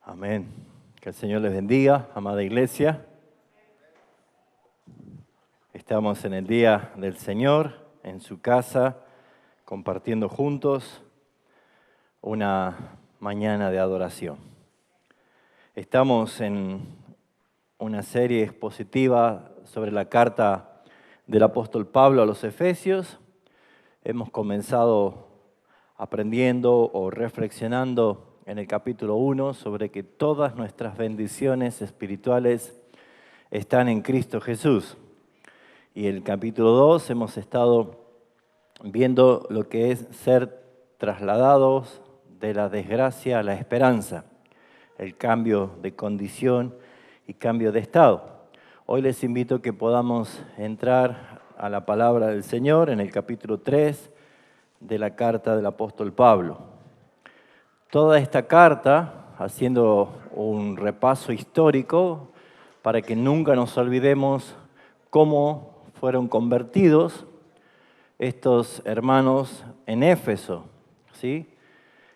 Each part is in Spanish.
Amén. Que el Señor les bendiga, amada iglesia. Estamos en el día del Señor, en su casa, compartiendo juntos una mañana de adoración. Estamos en una serie expositiva sobre la carta del apóstol Pablo a los Efesios. Hemos comenzado aprendiendo o reflexionando en el capítulo 1 sobre que todas nuestras bendiciones espirituales están en Cristo Jesús. Y en el capítulo 2 hemos estado viendo lo que es ser trasladados de la desgracia a la esperanza, el cambio de condición y cambio de estado. Hoy les invito a que podamos entrar a la palabra del Señor en el capítulo 3 de la carta del apóstol Pablo. Toda esta carta, haciendo un repaso histórico para que nunca nos olvidemos cómo fueron convertidos estos hermanos en Éfeso, ¿sí?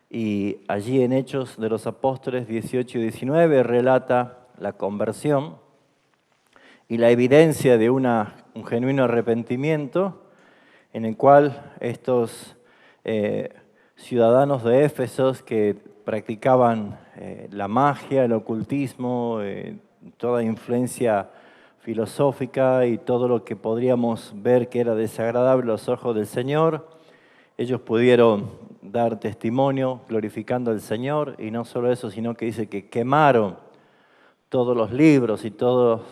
Y allí en Hechos de los Apóstoles 18 y 19 relata la conversión y la evidencia de un genuino arrepentimiento en el cual estos ciudadanos de Éfeso que practicaban la magia, el ocultismo, toda influencia filosófica y todo lo que podríamos ver que era desagradable a los ojos del Señor, ellos pudieron dar testimonio glorificando al Señor, y no solo eso, sino que dice que quemaron todos los libros y todo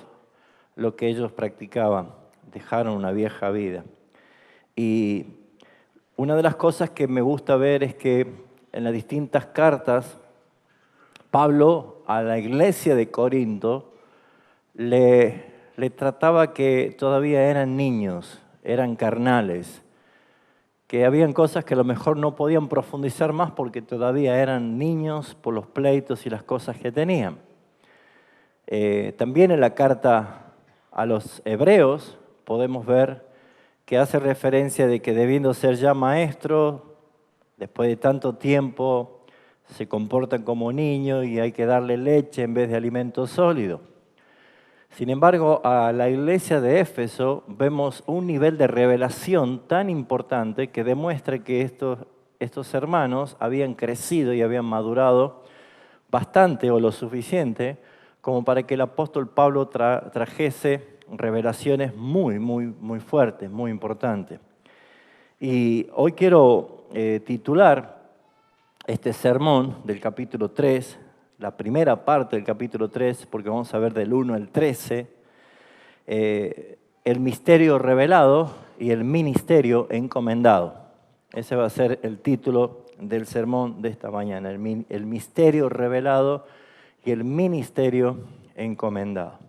lo que ellos practicaban, dejaron una vieja vida. Y una de las cosas que me gusta ver es que en las distintas cartas, Pablo a la iglesia de Corinto le trataba que todavía eran niños, eran carnales, que habían cosas que a lo mejor no podían profundizar más porque todavía eran niños por los pleitos y las cosas que tenían. También en la carta a los hebreos podemos ver que hace referencia de que debiendo ser ya maestros, después de tanto tiempo se comportan como niños y hay que darle leche en vez de alimento sólido. Sin embargo, a la iglesia de Éfeso vemos un nivel de revelación tan importante que demuestra que estos hermanos habían crecido y habían madurado bastante o lo suficiente como para que el apóstol Pablo trajese revelaciones muy fuertes, muy importantes. Y hoy quiero titular este sermón del capítulo 3, la primera parte del capítulo 3, porque vamos a ver del 1 al 13, el misterio revelado y el ministerio encomendado. Ese va a ser el título del sermón de esta mañana, el misterio revelado y el ministerio encomendado.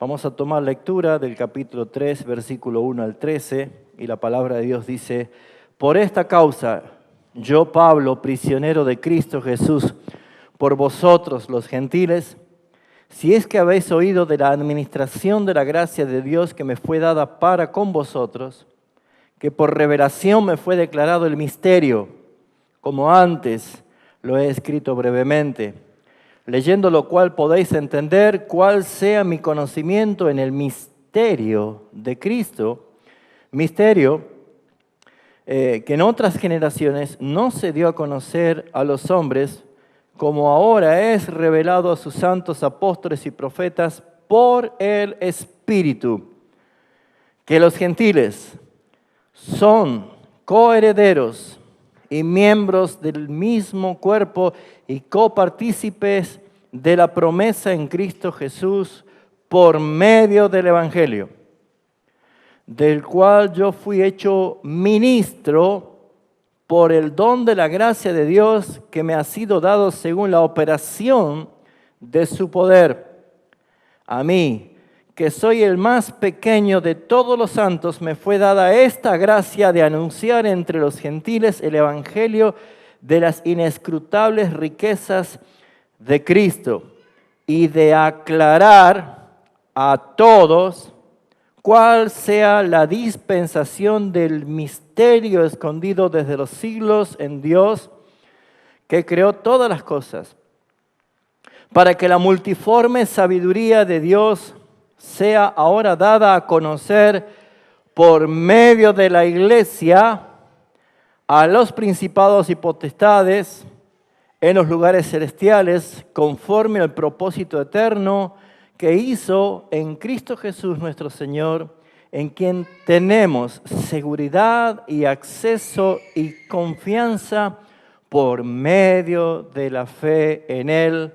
Vamos a tomar lectura del capítulo 3, versículo 1 al 13, y la palabra de Dios dice: por esta causa, yo Pablo, prisionero de Cristo Jesús, por vosotros los gentiles, si es que habéis oído de la administración de la gracia de Dios que me fue dada para con vosotros, que por revelación me fue declarado el misterio, como antes lo he escrito brevemente, leyendo lo cual podéis entender cuál sea mi conocimiento en el misterio de Cristo, misterio que en otras generaciones no se dio a conocer a los hombres, como ahora es revelado a sus santos apóstoles y profetas por el Espíritu, que los gentiles son coherederos y miembros del mismo cuerpo y copartícipes de la promesa en Cristo Jesús por medio del Evangelio, del cual yo fui hecho ministro por el don de la gracia de Dios que me ha sido dado según la operación de su poder. A mí, que soy el más pequeño de todos los santos, me fue dada esta gracia de anunciar entre los gentiles el evangelio de las inescrutables riquezas de Cristo y de aclarar a todos cuál sea la dispensación del misterio escondido desde los siglos en Dios, que creó todas las cosas, para que la multiforme sabiduría de Dios sea ahora dada a conocer por medio de la Iglesia a los principados y potestades en los lugares celestiales, conforme al propósito eterno que hizo en Cristo Jesús nuestro Señor, en quien tenemos seguridad y acceso y confianza por medio de la fe en Él,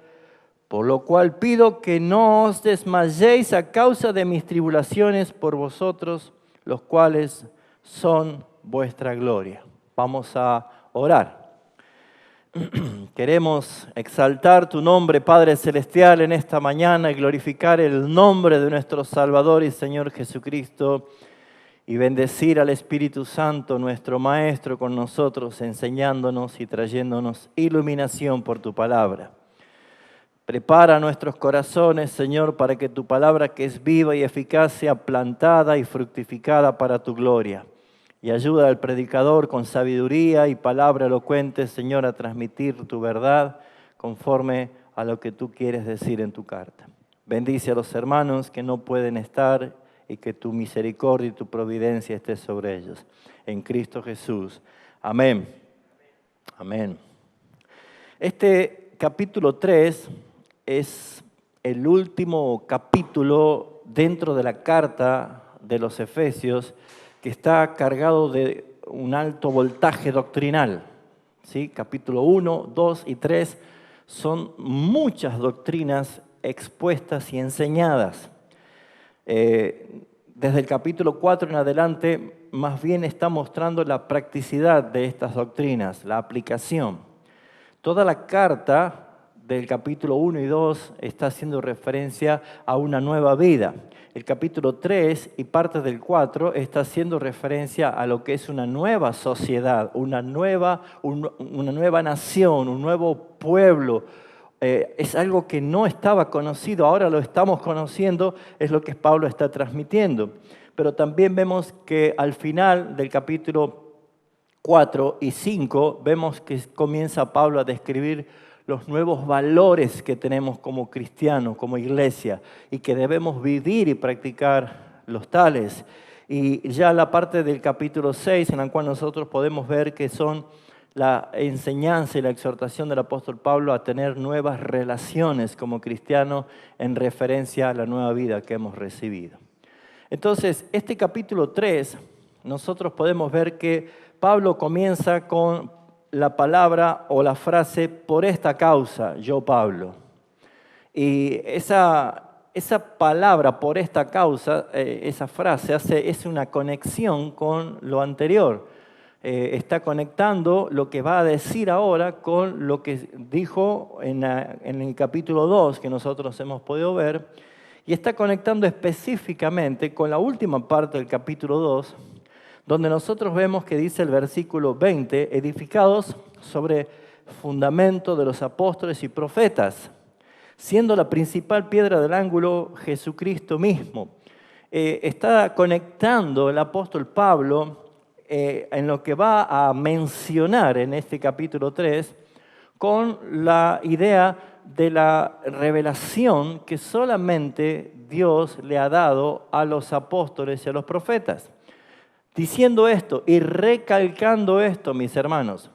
por lo cual pido que no os desmayéis a causa de mis tribulaciones por vosotros, los cuales son vuestra gloria. Vamos a orar. Queremos exaltar tu nombre, Padre Celestial, en esta mañana y glorificar el nombre de nuestro Salvador y Señor Jesucristo y bendecir al Espíritu Santo, nuestro Maestro, con nosotros, enseñándonos y trayéndonos iluminación por tu palabra. Prepara nuestros corazones, Señor, para que tu palabra, que es viva y eficaz, sea plantada y fructificada para tu gloria. Y ayuda al predicador con sabiduría y palabra elocuente, Señor, a transmitir tu verdad conforme a lo que tú quieres decir en tu carta. Bendice a los hermanos que no pueden estar y que tu misericordia y tu providencia esté sobre ellos. En Cristo Jesús. Amén. Amén. Este capítulo 3 es el último capítulo dentro de la carta de los Efesios, que está cargado de un alto voltaje doctrinal. ¿Sí? Capítulo 1, 2 y 3 son muchas doctrinas expuestas y enseñadas. Desde el capítulo 4 en adelante, más bien está mostrando la practicidad de estas doctrinas, la aplicación. Toda la carta del capítulo 1 y 2 está haciendo referencia a una nueva vida. El capítulo 3 y parte del 4 está haciendo referencia a lo que es una nueva sociedad, una nueva nación, un nuevo pueblo. Es algo que no estaba conocido, ahora lo estamos conociendo, es lo que Pablo está transmitiendo. Pero también vemos que al final del capítulo 4 y 5, vemos que comienza Pablo a describir los nuevos valores que tenemos como cristianos, como iglesia, y que debemos vivir y practicar los tales. Y ya la parte del capítulo 6, en la cual nosotros podemos ver que son la enseñanza y la exhortación del apóstol Pablo a tener nuevas relaciones como cristianos en referencia a la nueva vida que hemos recibido. Entonces, este capítulo 3, nosotros podemos ver que Pablo comienza con la palabra o la frase, por esta causa, yo Pablo. Y esa palabra, por esta causa, esa frase es una conexión con lo anterior. Está conectando lo que va a decir ahora con lo que dijo en el capítulo 2 que nosotros hemos podido ver, y está conectando específicamente con la última parte del capítulo 2, donde nosotros vemos que dice el versículo 20, edificados sobre fundamento de los apóstoles y profetas, siendo la principal piedra del ángulo Jesucristo mismo. Está conectando el apóstol Pablo en lo que va a mencionar en este capítulo 3 con la idea de la revelación que solamente Dios le ha dado a los apóstoles y a los profetas. Diciendo esto y recalcando esto, mis hermanos,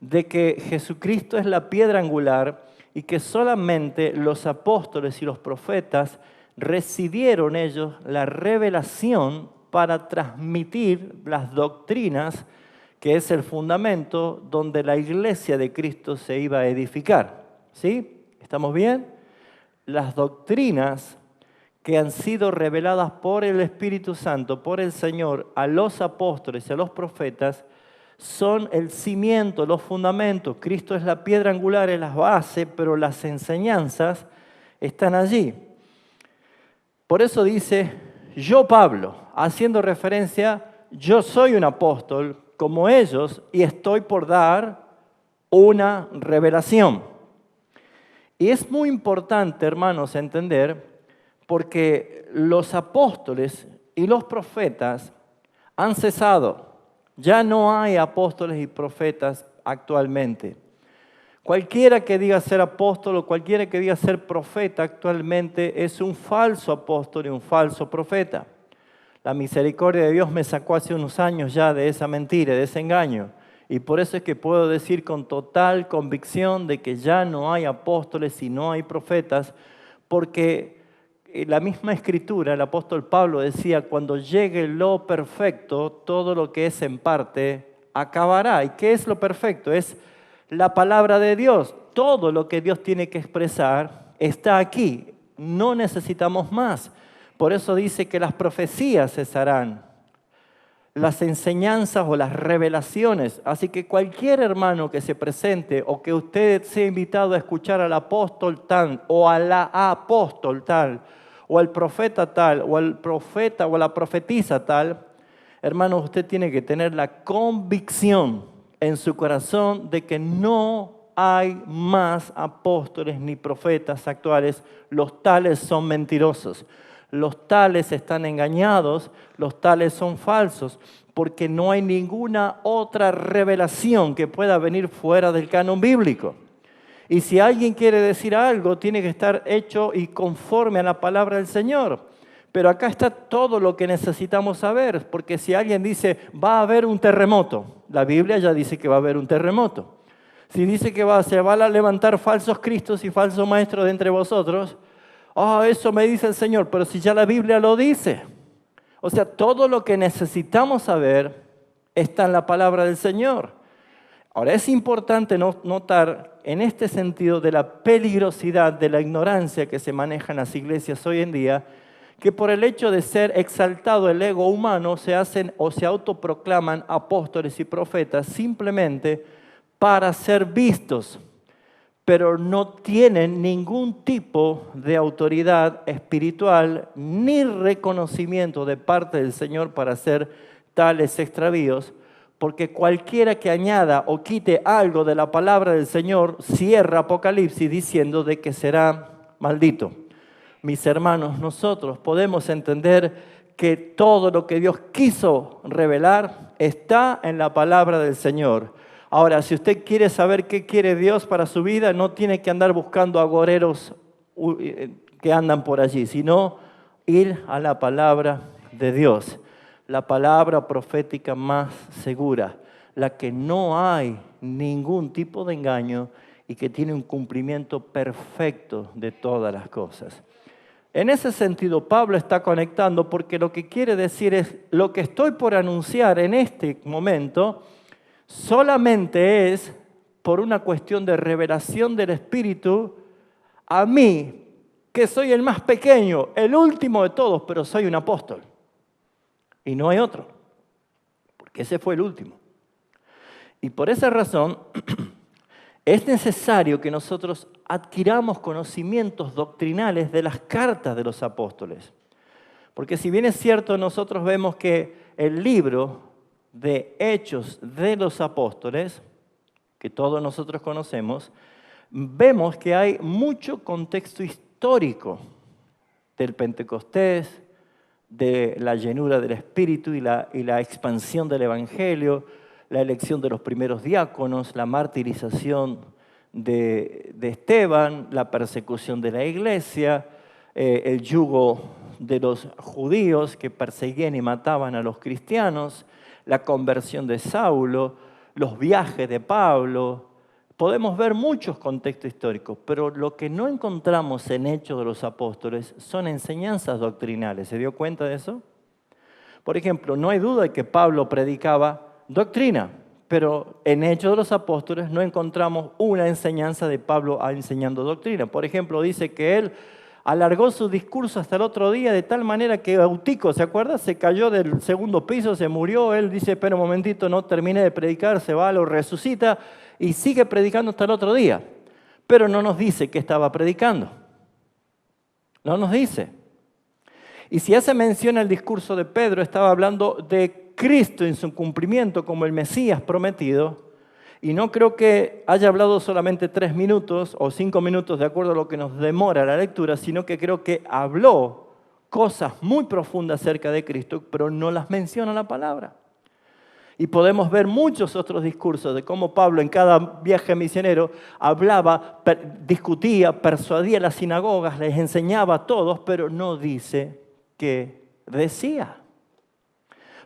de que Jesucristo es la piedra angular y que solamente los apóstoles y los profetas recibieron ellos la revelación para transmitir las doctrinas, que es el fundamento donde la iglesia de Cristo se iba a edificar. ¿Sí? ¿Estamos bien? Las doctrinas que han sido reveladas por el Espíritu Santo, por el Señor, a los apóstoles y a los profetas, son el cimiento, los fundamentos. Cristo es la piedra angular, es la base, pero las enseñanzas están allí. Por eso dice, yo Pablo, haciendo referencia, yo soy un apóstol como ellos y estoy por dar una revelación. Y es muy importante, hermanos, entender, porque los apóstoles y los profetas han cesado. Ya no hay apóstoles y profetas actualmente. Cualquiera que diga ser apóstol o cualquiera que diga ser profeta actualmente es un falso apóstol y un falso profeta. La misericordia de Dios me sacó hace unos años ya de esa mentira, de ese engaño. Y por eso es que puedo decir con total convicción de que ya no hay apóstoles y no hay profetas, porque la misma escritura, el apóstol Pablo decía, cuando llegue lo perfecto, todo lo que es en parte acabará. ¿Y qué es lo perfecto? Es la palabra de Dios. Todo lo que Dios tiene que expresar está aquí. No necesitamos más. Por eso dice que las profecías cesarán, las enseñanzas o las revelaciones. Así que cualquier hermano que se presente o que usted sea invitado a escuchar al apóstol tal o a la apóstol tal o al profeta tal o al profeta o a la profetisa tal, hermano, usted tiene que tener la convicción en su corazón de que no hay más apóstoles ni profetas actuales. Los tales son mentirosos. Los tales están engañados, los tales son falsos, porque no hay ninguna otra revelación que pueda venir fuera del canon bíblico. Y si alguien quiere decir algo, tiene que estar hecho y conforme a la palabra del Señor. Pero acá está todo lo que necesitamos saber, porque si alguien dice, va a haber un terremoto, la Biblia ya dice que va a haber un terremoto. Si dice que se van a levantar falsos cristos y falsos maestros de entre vosotros, eso me dice el Señor, pero si ya la Biblia lo dice. O sea, todo lo que necesitamos saber está en la palabra del Señor. Ahora, es importante notar en este sentido de la peligrosidad de la ignorancia que se maneja en las iglesias hoy en día, que por el hecho de ser exaltado el ego humano se hacen o se autoproclaman apóstoles y profetas simplemente para ser vistos, pero no tienen ningún tipo de autoridad espiritual ni reconocimiento de parte del Señor para hacer tales extravíos, porque cualquiera que añada o quite algo de la palabra del Señor cierra Apocalipsis diciendo de que será maldito. Mis hermanos, nosotros podemos entender que todo lo que Dios quiso revelar está en la palabra del Señor. Ahora, si usted quiere saber qué quiere Dios para su vida, no tiene que andar buscando agoreros que andan por allí, sino ir a la palabra de Dios, la palabra profética más segura, la que no hay ningún tipo de engaño y que tiene un cumplimiento perfecto de todas las cosas. En ese sentido, Pablo está conectando porque lo que quiere decir es, lo que estoy por anunciar en este momento solamente es por una cuestión de revelación del Espíritu a mí, que soy el más pequeño, el último de todos, pero soy un apóstol. Y no hay otro, porque ese fue el último. Y por esa razón es necesario que nosotros adquiramos conocimientos doctrinales de las cartas de los apóstoles. Porque si bien es cierto, nosotros vemos que el libro de Hechos de los Apóstoles, que todos nosotros conocemos, vemos que hay mucho contexto histórico del Pentecostés, de la llenura del Espíritu y la expansión del Evangelio, la elección de los primeros diáconos, la martirización de Esteban, la persecución de la iglesia, el yugo de los judíos que perseguían y mataban a los cristianos, la conversión de Saulo, los viajes de Pablo. Podemos ver muchos contextos históricos, pero lo que no encontramos en Hechos de los Apóstoles son enseñanzas doctrinales. ¿Se dio cuenta de eso? Por ejemplo, no hay duda de que Pablo predicaba doctrina, pero en Hechos de los Apóstoles no encontramos una enseñanza de Pablo enseñando doctrina. Por ejemplo, dice que él alargó su discurso hasta el otro día de tal manera que Eutico, ¿se acuerda? Se cayó del segundo piso, se murió. Él dice, espera un momentito, no terminé de predicar, se va, lo resucita y sigue predicando hasta el otro día. Pero no nos dice qué estaba predicando. No nos dice. Y si hace mención al discurso de Pedro, estaba hablando de Cristo en su cumplimiento como el Mesías prometido. Y no creo que haya hablado solamente 3 minutos o 5 minutos de acuerdo a lo que nos demora la lectura, sino que creo que habló cosas muy profundas acerca de Cristo, pero no las menciona la palabra. Y podemos ver muchos otros discursos de cómo Pablo en cada viaje misionero hablaba, discutía, persuadía a las sinagogas, les enseñaba a todos, pero no dice qué decía.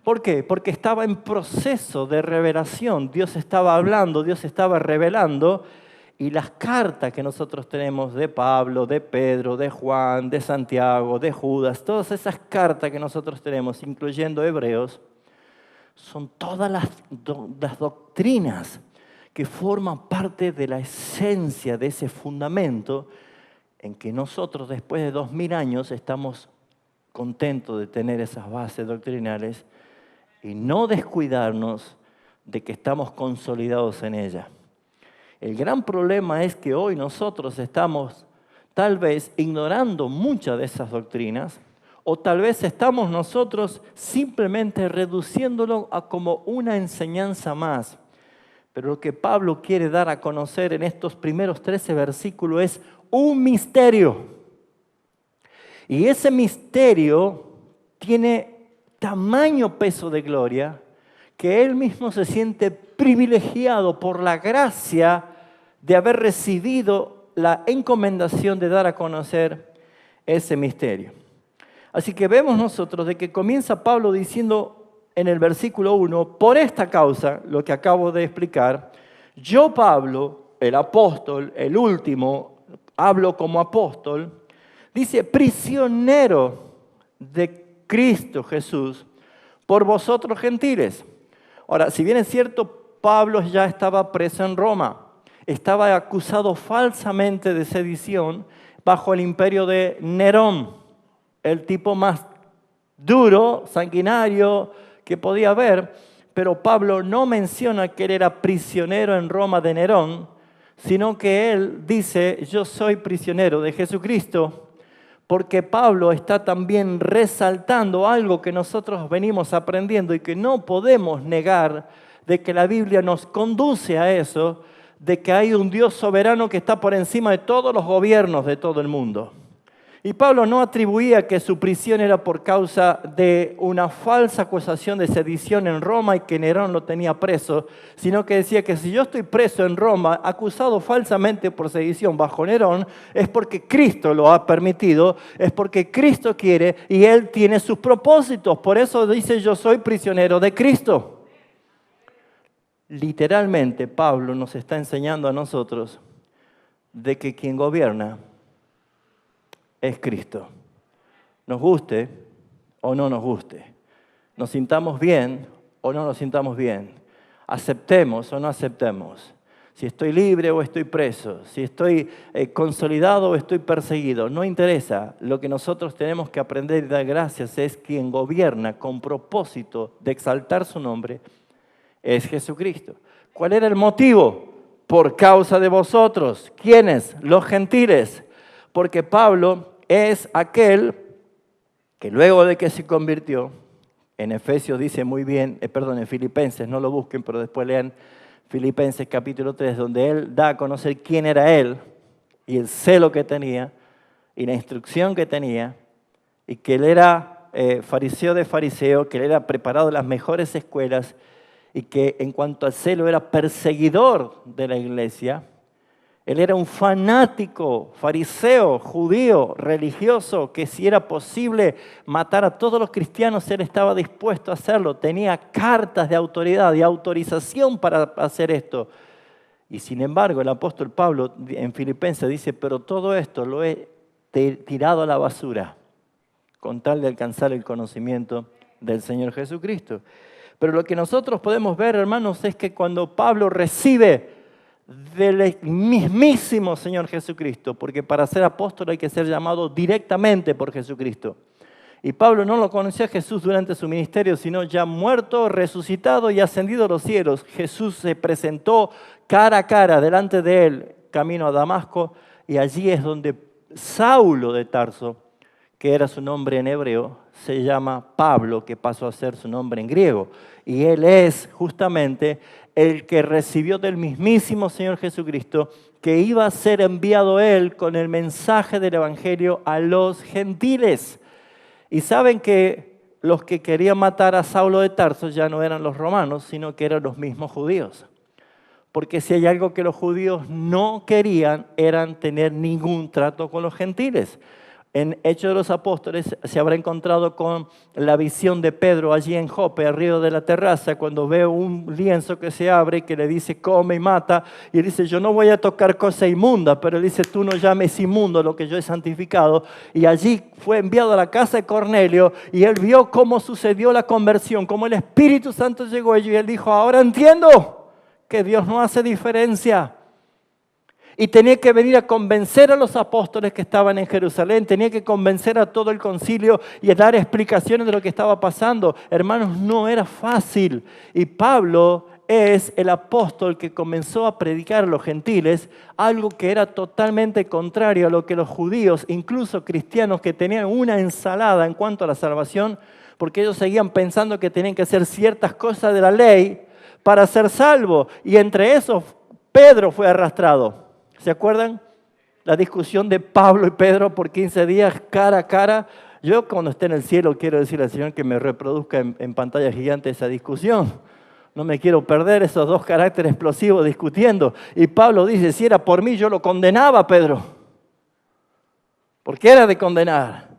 ¿Por qué? Porque estaba en proceso de revelación. Dios estaba hablando, Dios estaba revelando. Y las cartas que nosotros tenemos de Pablo, de Pedro, de Juan, de Santiago, de Judas, todas esas cartas que nosotros tenemos, incluyendo Hebreos, son todas las doctrinas que forman parte de la esencia de ese fundamento en que nosotros después de 2000 años estamos contentos de tener esas bases doctrinales y no descuidarnos de que estamos consolidados en ella. El gran problema es que hoy nosotros estamos tal vez ignorando muchas de esas doctrinas o tal vez estamos nosotros simplemente reduciéndolo a como una enseñanza más. Pero lo que Pablo quiere dar a conocer en estos primeros 13 versículos es un misterio. Y ese misterio tiene tamaño peso de gloria que él mismo se siente privilegiado por la gracia de haber recibido la encomendación de dar a conocer ese misterio. Así que vemos nosotros de que comienza Pablo diciendo en el versículo 1, por esta causa, lo que acabo de explicar, yo Pablo, el apóstol, el último, hablo como apóstol, dice, prisionero de Cristo Jesús, por vosotros gentiles. Ahora, si bien es cierto, Pablo ya estaba preso en Roma, estaba acusado falsamente de sedición bajo el imperio de Nerón, el tipo más duro, sanguinario que podía haber, pero Pablo no menciona que él era prisionero en Roma de Nerón, sino que él dice, yo soy prisionero de Jesucristo, porque Pablo está también resaltando algo que nosotros venimos aprendiendo y que no podemos negar, de que la Biblia nos conduce a eso, de que hay un Dios soberano que está por encima de todos los gobiernos de todo el mundo. Y Pablo no atribuía que su prisión era por causa de una falsa acusación de sedición en Roma y que Nerón lo tenía preso, sino que decía que si yo estoy preso en Roma, acusado falsamente por sedición bajo Nerón, es porque Cristo lo ha permitido, es porque Cristo quiere y Él tiene sus propósitos. Por eso dice, yo soy prisionero de Cristo. Literalmente, Pablo nos está enseñando a nosotros de que quien gobierna es Cristo. Nos guste o no nos guste. Nos sintamos bien o no nos sintamos bien. Aceptemos o no aceptemos. Si estoy libre o estoy preso. Si estoy consolidado o estoy perseguido. No interesa. Lo que nosotros tenemos que aprender y dar gracias es quien gobierna con propósito de exaltar su nombre es Jesucristo. ¿Cuál era el motivo? Por causa de vosotros. ¿Quiénes? Los gentiles. Porque Pablo es aquel que luego de que se convirtió, en Efesios dice muy bien, en Filipenses, no lo busquen, pero después lean Filipenses capítulo 3, donde él da a conocer quién era él y el celo que tenía y la instrucción que tenía y que él era fariseo de fariseo, que él era preparado de las mejores escuelas y que en cuanto al celo era perseguidor de la iglesia. Él era un fanático, fariseo, judío, religioso, que si era posible matar a todos los cristianos, él estaba dispuesto a hacerlo. Tenía cartas de autoridad y autorización para hacer esto. Y sin embargo, el apóstol Pablo en Filipenses dice, pero todo esto lo he tirado a la basura con tal de alcanzar el conocimiento del Señor Jesucristo. Pero lo que nosotros podemos ver, hermanos, es que cuando Pablo recibe del mismísimo Señor Jesucristo, porque para ser apóstol hay que ser llamado directamente por Jesucristo. Y Pablo no lo conocía a Jesús durante su ministerio, sino ya muerto, resucitado y ascendido a los cielos. Jesús se presentó cara a cara delante de él, camino a Damasco, y allí es donde Saulo de Tarso, que era su nombre en hebreo, se llama Pablo, que pasó a ser su nombre en griego. Y él es justamente el que recibió del mismísimo Señor Jesucristo, que iba a ser enviado él con el mensaje del Evangelio a los gentiles. Y saben que los que querían matar a Saulo de Tarso ya no eran los romanos, sino que eran los mismos judíos. Porque si hay algo que los judíos no querían, eran tener ningún trato con los gentiles. En Hechos de los Apóstoles se habrá encontrado con la visión de Pedro allí en Jope, arriba de la terraza, cuando ve un lienzo que se abre y que le dice come y mata. Y él dice, yo no voy a tocar cosa inmunda, pero él dice, tú no llames inmundo lo que yo he santificado. Y allí fue enviado a la casa de Cornelio y él vio cómo sucedió la conversión, cómo el Espíritu Santo llegó a ellos y él dijo, ahora entiendo que Dios no hace diferencia. Y tenía que venir a convencer a los apóstoles que estaban en Jerusalén, tenía que convencer a todo el concilio y a dar explicaciones de lo que estaba pasando. Hermanos, no era fácil. Y Pablo es el apóstol que comenzó a predicar a los gentiles algo que era totalmente contrario a lo que los judíos, incluso cristianos que tenían una ensalada en cuanto a la salvación, porque ellos seguían pensando que tenían que hacer ciertas cosas de la ley para ser salvos. Y entre esos, Pedro fue arrastrado. ¿Se acuerdan? La discusión de Pablo y Pedro por 15 días, cara a cara. Yo cuando esté en el cielo quiero decirle al Señor que me reproduzca en pantalla gigante esa discusión. No me quiero perder esos dos caracteres explosivos discutiendo. Y Pablo dice, si era por mí yo lo condenaba, Pedro. ¿Por qué era de condenar?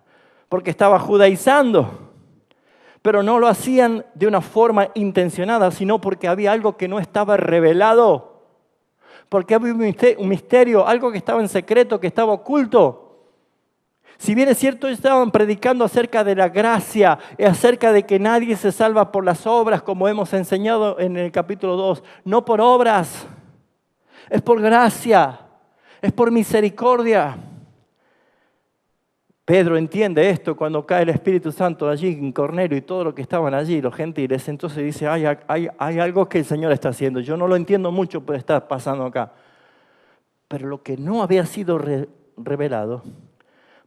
Porque estaba judaizando. Pero no lo hacían de una forma intencionada, sino porque había algo que no estaba revelado. Porque había un misterio, algo que estaba en secreto, que estaba oculto. Si bien es cierto, ellos estaban predicando acerca de la gracia, acerca de que nadie se salva por las obras, como hemos enseñado en el capítulo 2. No por obras, es por gracia, es por misericordia. Pedro entiende esto cuando cae el Espíritu Santo allí en Cornelio y todo lo que estaban allí, los gentiles. Entonces dice, hay algo que el Señor está haciendo. Yo no lo entiendo mucho, pero está pasando acá. Pero lo que no había sido revelado,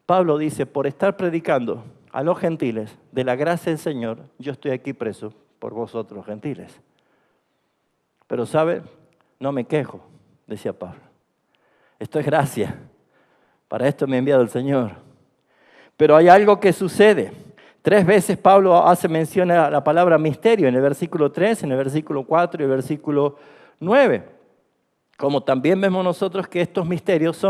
Pablo dice, por estar predicando a los gentiles de la gracia del Señor, yo estoy aquí preso por vosotros, gentiles. Pero ¿sabe? No me quejo, decía Pablo. Esto es gracia. Para esto me ha enviado el Señor. Pero hay algo que sucede. 3 veces Pablo hace mención a la palabra misterio, en el versículo 3, en el versículo 4 y el versículo 9. Como también vemos nosotros que estos misterios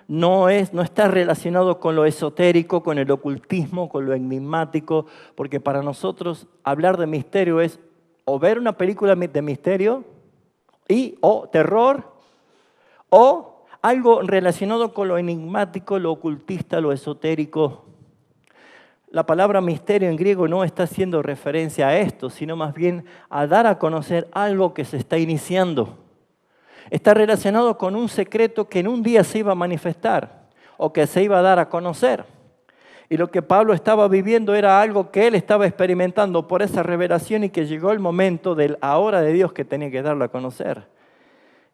no está relacionado con lo esotérico, con el ocultismo, con lo enigmático, porque para nosotros hablar de misterio es o ver una película de misterio o terror, o algo relacionado con lo enigmático, lo ocultista, lo esotérico. La palabra misterio en griego no está haciendo referencia a esto, sino más bien a dar a conocer algo que se está iniciando. Está relacionado con un secreto que en un día se iba a manifestar o que se iba a dar a conocer. Y lo que Pablo estaba viviendo era algo que él estaba experimentando por esa revelación y que llegó el momento del ahora de Dios que tenía que darlo a conocer.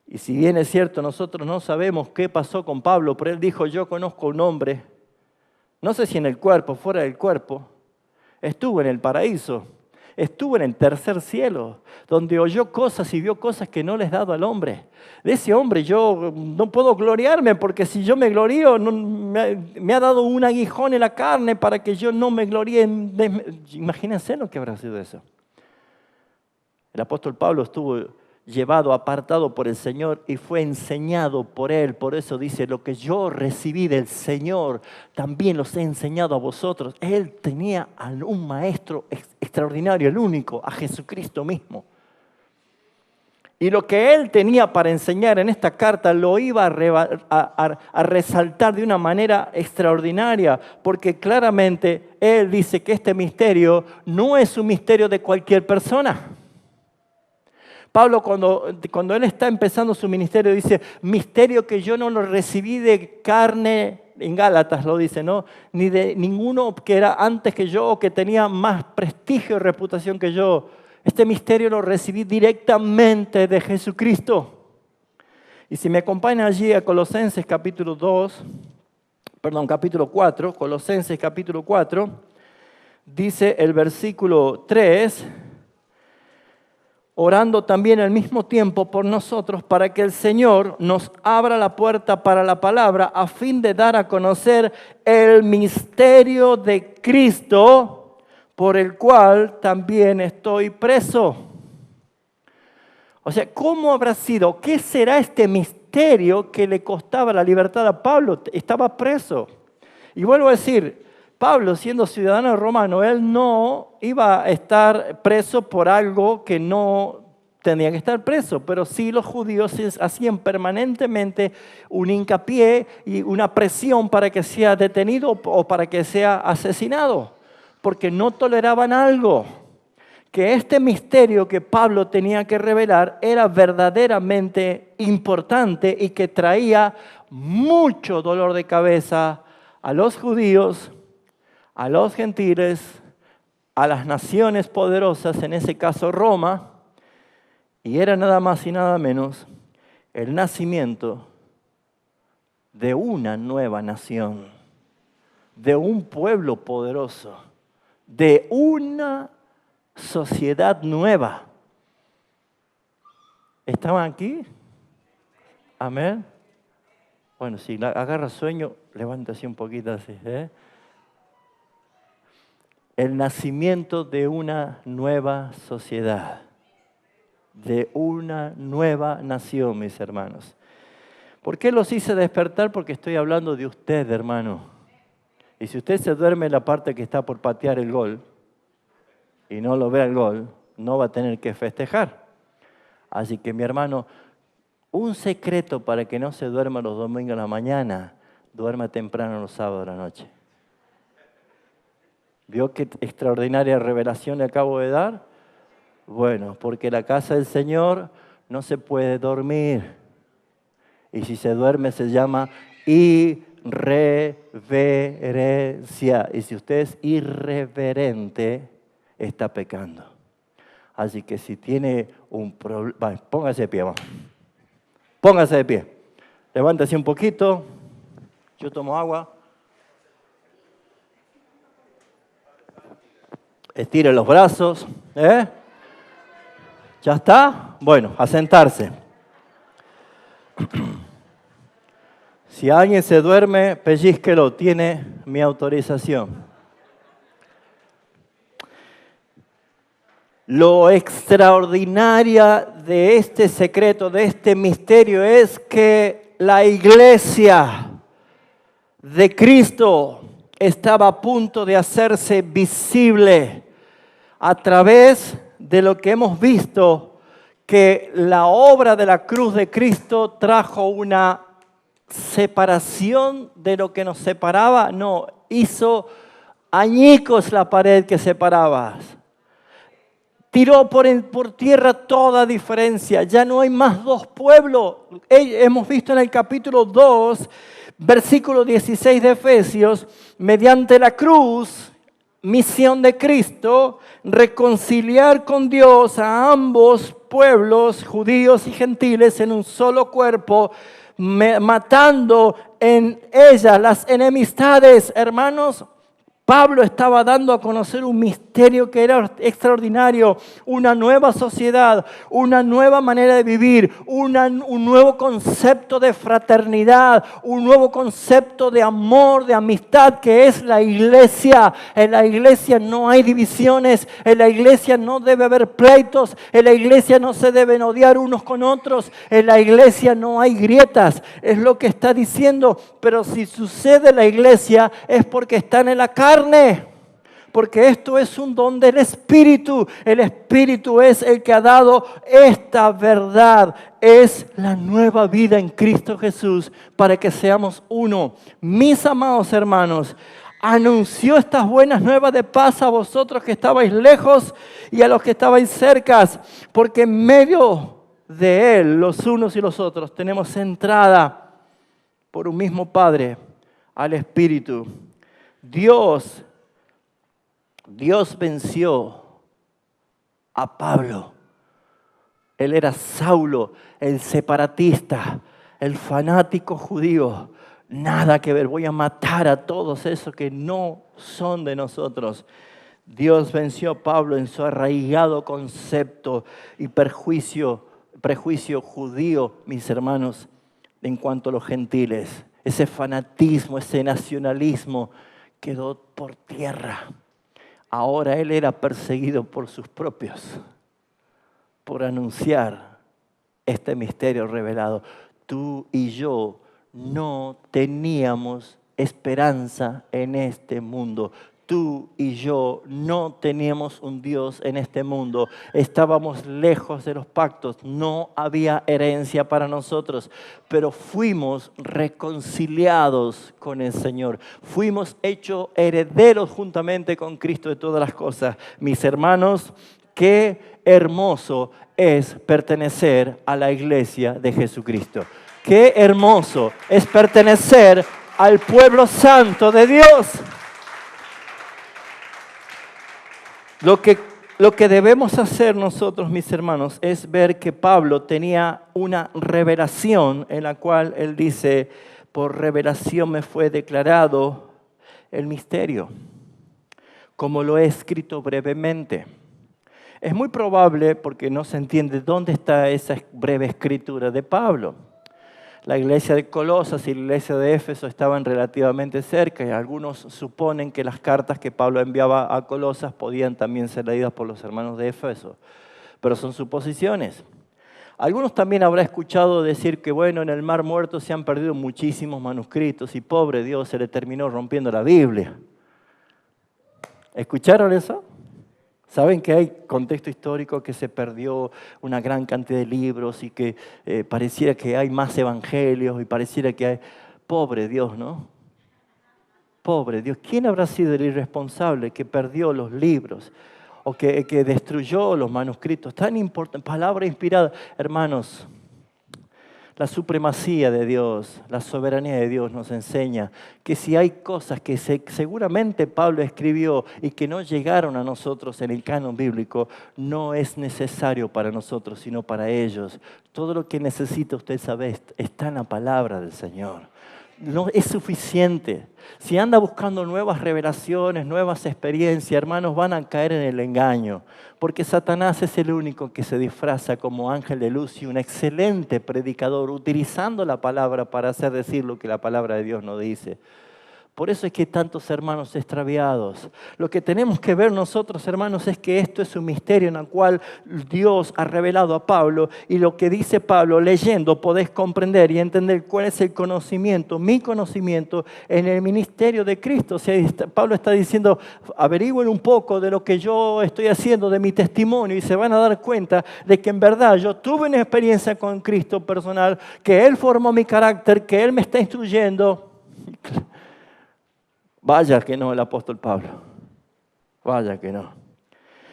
Y si bien es cierto, nosotros no sabemos qué pasó con Pablo, pero él dijo, yo conozco un hombre, no sé si en el cuerpo, fuera del cuerpo, estuvo en el paraíso, estuvo en el tercer cielo, donde oyó cosas y vio cosas que no les he dado al hombre. De ese hombre yo no puedo gloriarme, porque si yo me glorío, me ha dado un aguijón en la carne para que yo no me gloríe. Imagínense lo que habrá sido eso. El apóstol Pablo estuvo llevado, apartado por el Señor y fue enseñado por Él. Por eso dice, lo que yo recibí del Señor, también los he enseñado a vosotros. Él tenía a un maestro extraordinario, el único, a Jesucristo mismo. Y lo que Él tenía para enseñar en esta carta lo iba a resaltar de una manera extraordinaria, porque claramente Él dice que este misterio no es un misterio de cualquier persona. Pablo cuando él está empezando su ministerio dice, misterio que yo no lo recibí de carne, en Gálatas lo dice, ¿no? Ni de ninguno que era antes que yo o que tenía más prestigio y reputación que yo. Este misterio lo recibí directamente de Jesucristo. Y si me acompañan allí a Colosenses capítulo 4, Colosenses capítulo 4, dice el versículo 3, orando también al mismo tiempo por nosotros para que el Señor nos abra la puerta para la palabra a fin de dar a conocer el misterio de Cristo, por el cual también estoy preso. O sea, ¿cómo habrá sido? ¿Qué será este misterio que le costaba la libertad a Pablo? Estaba preso. Y vuelvo a decir, Pablo, siendo ciudadano romano, él no iba a estar preso por algo que no tenía que estar preso, pero sí los judíos hacían permanentemente un hincapié y una presión para que sea detenido o para que sea asesinado, porque no toleraban algo. Que este misterio que Pablo tenía que revelar era verdaderamente importante y que traía mucho dolor de cabeza a los judíos, a los gentiles, a las naciones poderosas, en ese caso Roma, y era nada más y nada menos el nacimiento de una nueva nación, de un pueblo poderoso, de una sociedad nueva. ¿Estaban aquí? Amén. Bueno, si agarra sueño, levántase un poquito así. El nacimiento de una nueva sociedad, de una nueva nación, mis hermanos. ¿Por qué los hice despertar? Porque estoy hablando de usted, hermano. Y si usted se duerme en la parte que está por patear el gol y no lo ve el gol, no va a tener que festejar. Así que, mi hermano, un secreto para que no se duerma los domingos a la mañana, duerma temprano los sábados a la noche. ¿Vio qué extraordinaria revelación le acabo de dar? Bueno, porque la casa del Señor no se puede dormir. Y si se duerme se llama irreverencia. Y si usted es irreverente, está pecando. Así que si tiene un problema, póngase de pie, vamos. Póngase de pie. Levántese un poquito. Yo tomo agua. Estire los brazos. ¿Ya está? Bueno, a sentarse. Si alguien se duerme, pellizquelo, tiene mi autorización. Lo extraordinario de este secreto, de este misterio, es que la iglesia de Cristo estaba a punto de hacerse visible a través de lo que hemos visto, que la obra de la cruz de Cristo trajo una separación de lo que nos separaba. No, hizo añicos la pared que separaba. Tiró por tierra toda diferencia. Ya no hay más dos pueblos. Hemos visto en el capítulo 2, versículo 16 de Efesios, mediante la cruz, misión de Cristo, reconciliar con Dios a ambos pueblos, judíos y gentiles, en un solo cuerpo, matando en ellas las enemistades. Hermanos, Pablo estaba dando a conocer un misterio que era extraordinario, una nueva sociedad, una nueva manera de vivir, un nuevo concepto de fraternidad, un nuevo concepto de amor, de amistad, que es la iglesia. En la iglesia no hay divisiones, en la iglesia no debe haber pleitos, en la iglesia no se deben odiar unos con otros, en la iglesia no hay grietas, es lo que está diciendo. Pero si sucede en la iglesia es porque están en la carne, porque esto es un don del Espíritu. El Espíritu es el que ha dado esta verdad. Es la nueva vida en Cristo Jesús para que seamos uno. Mis amados hermanos, anunció estas buenas nuevas de paz a vosotros que estabais lejos y a los que estabais cerca, porque en medio de Él, los unos y los otros, tenemos entrada por un mismo Padre al Espíritu. Dios venció a Pablo. Él era Saulo, el separatista, el fanático judío. Nada que ver, voy a matar a todos esos que no son de nosotros. Dios venció a Pablo en su arraigado concepto y prejuicio judío, mis hermanos, en cuanto a los gentiles. Ese fanatismo, ese nacionalismo quedó por tierra. ahora él era perseguido por sus propios, por anunciar este misterio revelado. Tú y yo no teníamos esperanza en este mundo. Tú y yo no teníamos un Dios en este mundo. Estábamos lejos de los pactos. No había herencia para nosotros. Pero fuimos reconciliados con el Señor. Fuimos hechos herederos juntamente con Cristo de todas las cosas. Mis hermanos, qué hermoso es pertenecer a la iglesia de Jesucristo. Qué hermoso es pertenecer al pueblo santo de Dios. Lo que debemos hacer nosotros, mis hermanos, es ver que Pablo tenía una revelación en la cual él dice, por revelación me fue declarado el misterio, como lo he escrito brevemente. Es muy probable, porque no se entiende dónde está esa breve escritura de Pablo. La iglesia de Colosas y la iglesia de Éfeso estaban relativamente cerca y algunos suponen que las cartas que Pablo enviaba a Colosas podían también ser leídas por los hermanos de Éfeso, pero son suposiciones. Algunos también habrán escuchado decir que bueno, en el Mar Muerto se han perdido muchísimos manuscritos y pobre Dios se le terminó rompiendo la Biblia. ¿Escucharon eso? ¿Saben que hay contexto histórico que se perdió una gran cantidad de libros y que pareciera que hay más evangelios y pareciera que hay... Pobre Dios, ¿no? Pobre Dios. ¿Quién habrá sido el irresponsable que perdió los libros o que destruyó los manuscritos? Tan importante, palabra inspirada. Hermanos, la supremacía de Dios, la soberanía de Dios nos enseña que si hay cosas que seguramente Pablo escribió y que no llegaron a nosotros en el canon bíblico, no es necesario para nosotros, sino para ellos. Todo lo que necesita usted saber está en la palabra del Señor. No es suficiente. Si anda buscando nuevas revelaciones, nuevas experiencias, hermanos, van a caer en el engaño. Porque Satanás es el único que se disfraza como ángel de luz y un excelente predicador, utilizando la palabra para hacer decir lo que la palabra de Dios no dice. Por eso es que hay tantos hermanos extraviados. Lo que tenemos que ver nosotros, hermanos, es que esto es un misterio en el cual Dios ha revelado a Pablo. Y lo que dice Pablo, leyendo, podés comprender y entender cuál es el conocimiento, mi conocimiento en el ministerio de Cristo. O sea, Pablo está diciendo, averigüen un poco de lo que yo estoy haciendo, de mi testimonio, y se van a dar cuenta de que en verdad yo tuve una experiencia con Cristo personal, que Él formó mi carácter, que Él me está instruyendo. Vaya que no, el apóstol Pablo. Vaya que no.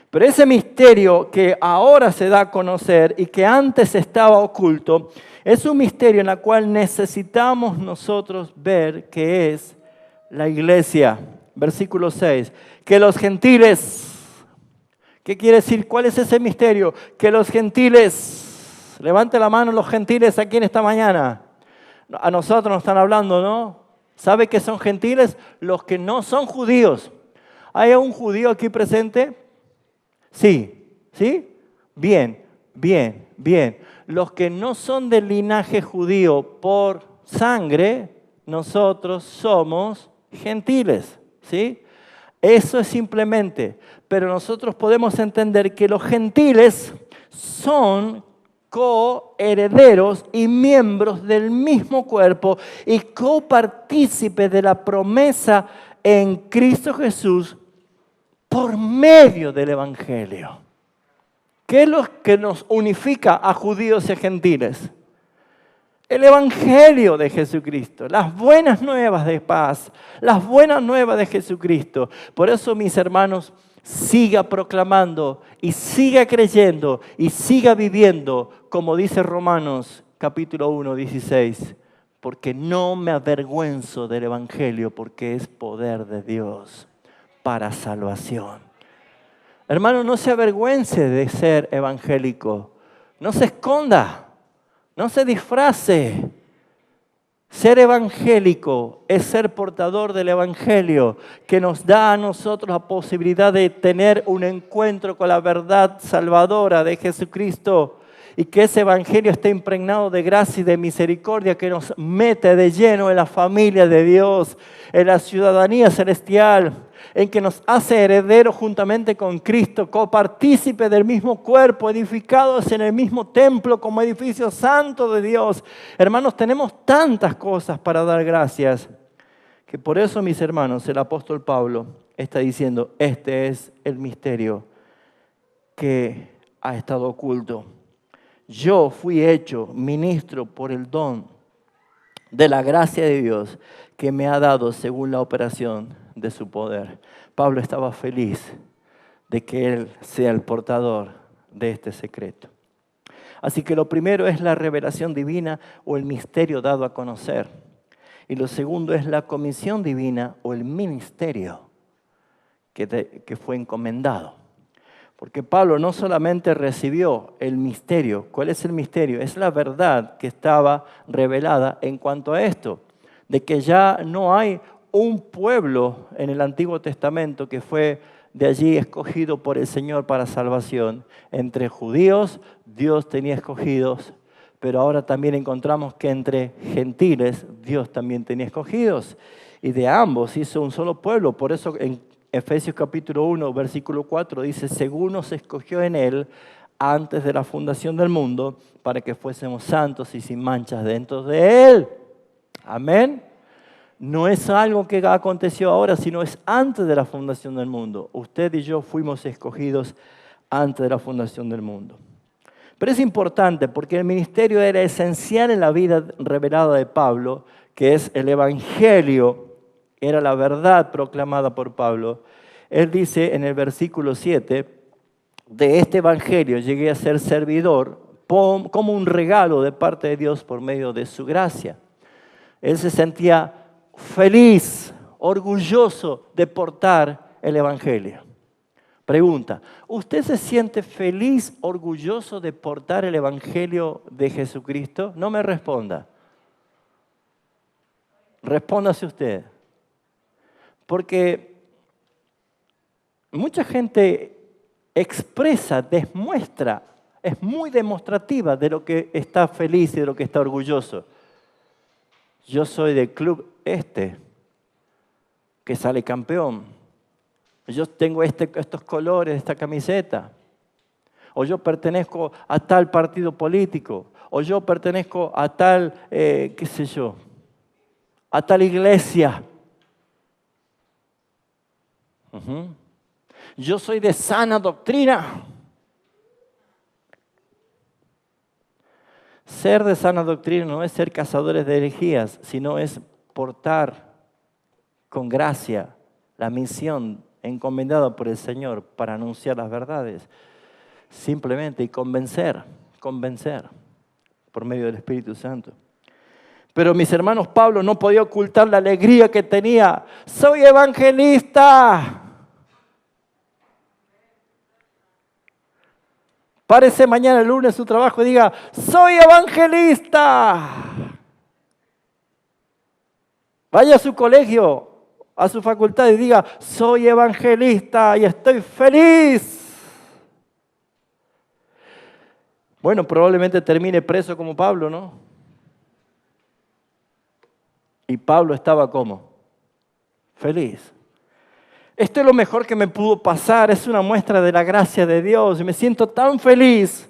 Pero ese misterio que ahora se da a conocer y que antes estaba oculto, es un misterio en el cual necesitamos nosotros ver que es la iglesia. Versículo 6. Que los gentiles, ¿qué quiere decir? ¿Cuál es ese misterio? Que los gentiles, levante la mano los gentiles aquí en esta mañana. A nosotros nos están hablando, ¿no? ¿Sabe qué son gentiles? Los que no son judíos. ¿Hay un judío aquí presente? Sí. ¿Sí? Bien. Los que no son del linaje judío por sangre, nosotros somos gentiles. ¿Sí? Eso es simplemente. Pero nosotros podemos entender que los gentiles son coherederos y miembros del mismo cuerpo y copartícipes de la promesa en Cristo Jesús por medio del Evangelio. ¿Qué es lo que nos unifica a judíos y a gentiles? El Evangelio de Jesucristo, las buenas nuevas de paz, las buenas nuevas de Jesucristo. Por eso, mis hermanos, siga proclamando y siga creyendo y siga viviendo, como dice Romanos capítulo 1, 16, porque no me avergüenzo del Evangelio, porque es poder de Dios para salvación. Hermano, no se avergüence de ser evangélico, no se esconda, no se disfrace. Ser evangélico es ser portador del Evangelio que nos da a nosotros la posibilidad de tener un encuentro con la verdad salvadora de Jesucristo y que ese evangelio esté impregnado de gracia y de misericordia que nos mete de lleno en la familia de Dios, en la ciudadanía celestial, en que nos hace herederos juntamente con Cristo, copartícipes del mismo cuerpo, edificados en el mismo templo como edificio santo de Dios. Hermanos, tenemos tantas cosas para dar gracias, que por eso, mis hermanos, el apóstol Pablo está diciendo, este es el misterio que ha estado oculto. Yo fui hecho ministro por el don de la gracia de Dios que me ha dado según la operación de su poder. Pablo estaba feliz de que él sea el portador de este secreto. Así que lo primero es la revelación divina o el misterio dado a conocer. Y lo segundo es la comisión divina o el ministerio que fue encomendado. Porque Pablo no solamente recibió el misterio. ¿Cuál es el misterio? Es la verdad que estaba revelada en cuanto a esto, de que ya no hay un pueblo en el Antiguo Testamento que fue de allí escogido por el Señor para salvación. Entre judíos Dios tenía escogidos, pero ahora también encontramos que entre gentiles Dios también tenía escogidos. Y de ambos hizo un solo pueblo. Por eso en Efesios capítulo 1, versículo 4 dice, según nos escogió en Él antes de la fundación del mundo, para que fuésemos santos y sin manchas dentro de Él. Amén. No es algo que aconteció ahora, sino es antes de la fundación del mundo. Usted y yo fuimos escogidos antes de la fundación del mundo. Pero es importante porque el ministerio era esencial en la vida revelada de Pablo, que es el Evangelio. Era la verdad proclamada por Pablo. Él dice en el versículo 7, de este evangelio llegué a ser servidor como un regalo de parte de Dios por medio de su gracia. Él se sentía feliz, orgulloso de portar el evangelio. Pregunta, ¿usted se siente feliz, orgulloso de portar el evangelio de Jesucristo? No me responda. Respóndase usted. Porque mucha gente expresa, demuestra, es muy demostrativa de lo que está feliz y de lo que está orgulloso. Yo soy del club que sale campeón. Yo tengo estos colores, esta camiseta. O yo pertenezco a tal partido político. O yo pertenezco a tal, qué sé yo, a tal iglesia. Yo soy de sana doctrina. Ser de sana doctrina no es ser cazadores de herejías, sino es portar con gracia la misión encomendada por el Señor para anunciar las verdades. Simplemente y convencer por medio del Espíritu Santo. Pero mis hermanos, Pablo no podía ocultar la alegría que tenía. ¡Soy evangelista! Párese mañana, el lunes, su trabajo y diga, ¡soy evangelista! Vaya a su colegio, a su facultad y diga, ¡soy evangelista y estoy feliz! Bueno, probablemente termine preso como Pablo, ¿no? Y Pablo estaba ¿cómo? Feliz. Esto es lo mejor que me pudo pasar, es una muestra de la gracia de Dios. Me siento tan feliz.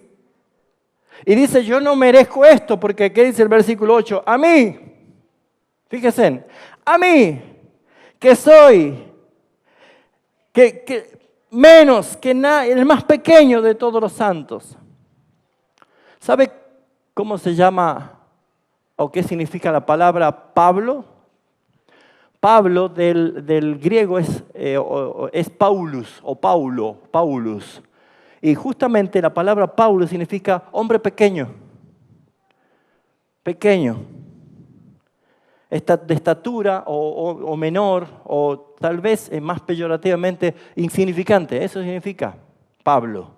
Y dice, yo no merezco esto, porque ¿qué dice el versículo 8? A mí, fíjense, a mí, que soy, menos que el más pequeño de todos los santos. ¿Sabe cómo se llama o qué significa la palabra Pablo? Pablo del griego es Paulus o Paulus. Y justamente la palabra Paulo significa hombre pequeño. Pequeño. De estatura o menor o tal vez más peyorativamente insignificante. Eso significa Pablo.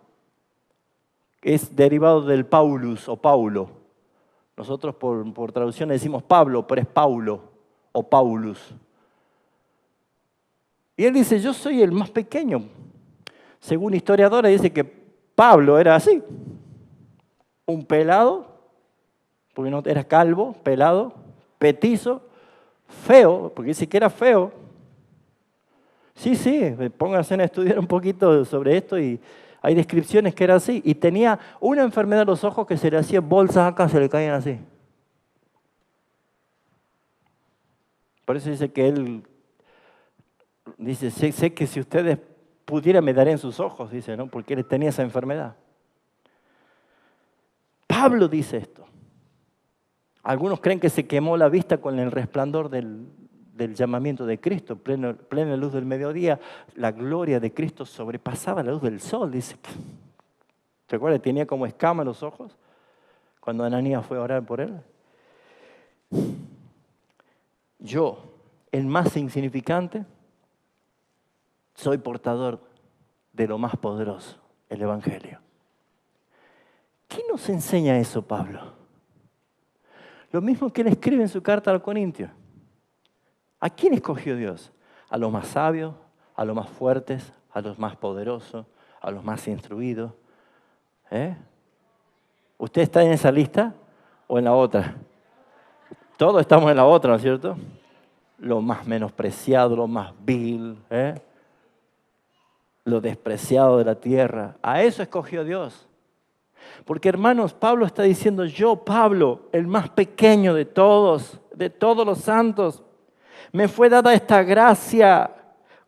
Es derivado del Paulus o Paulo. Nosotros por traducción le decimos Pablo, pero es Paulo o Paulus. Y él dice, yo soy el más pequeño. Según historiadores dice que Pablo era así. un pelado, porque no era calvo, pelado, petizo, feo, porque dice que era feo. Sí, pónganse a estudiar un poquito sobre esto y hay descripciones que era así. Y tenía una enfermedad en los ojos que se le hacía bolsas acá, se le caían así. Por eso dice que él, dice, sé que si ustedes pudieran me darían sus ojos, dice, ¿no? Porque él tenía esa enfermedad. Pablo dice esto. Algunos creen que se quemó la vista con el resplandor del llamamiento de Cristo, plena luz del mediodía. La gloria de Cristo sobrepasaba la luz del sol. Dice, ¿te acuerdas? Tenía como escama los ojos cuando Ananías fue a orar por él. Yo, el más insignificante, soy portador de lo más poderoso, el Evangelio. ¿Qué nos enseña eso, Pablo? Lo mismo que él escribe en su carta a los Corintios. ¿A quién escogió Dios? A los más sabios, a los más fuertes, a los más poderosos, a los más instruidos. ¿Usted está en esa lista o en la otra? Todos estamos en la otra, ¿no es cierto? Lo más menospreciado, lo más vil, lo despreciado de la tierra. A eso escogió Dios. Porque, hermanos, Pablo está diciendo, yo, Pablo, el más pequeño de todos los santos, me fue dada esta gracia,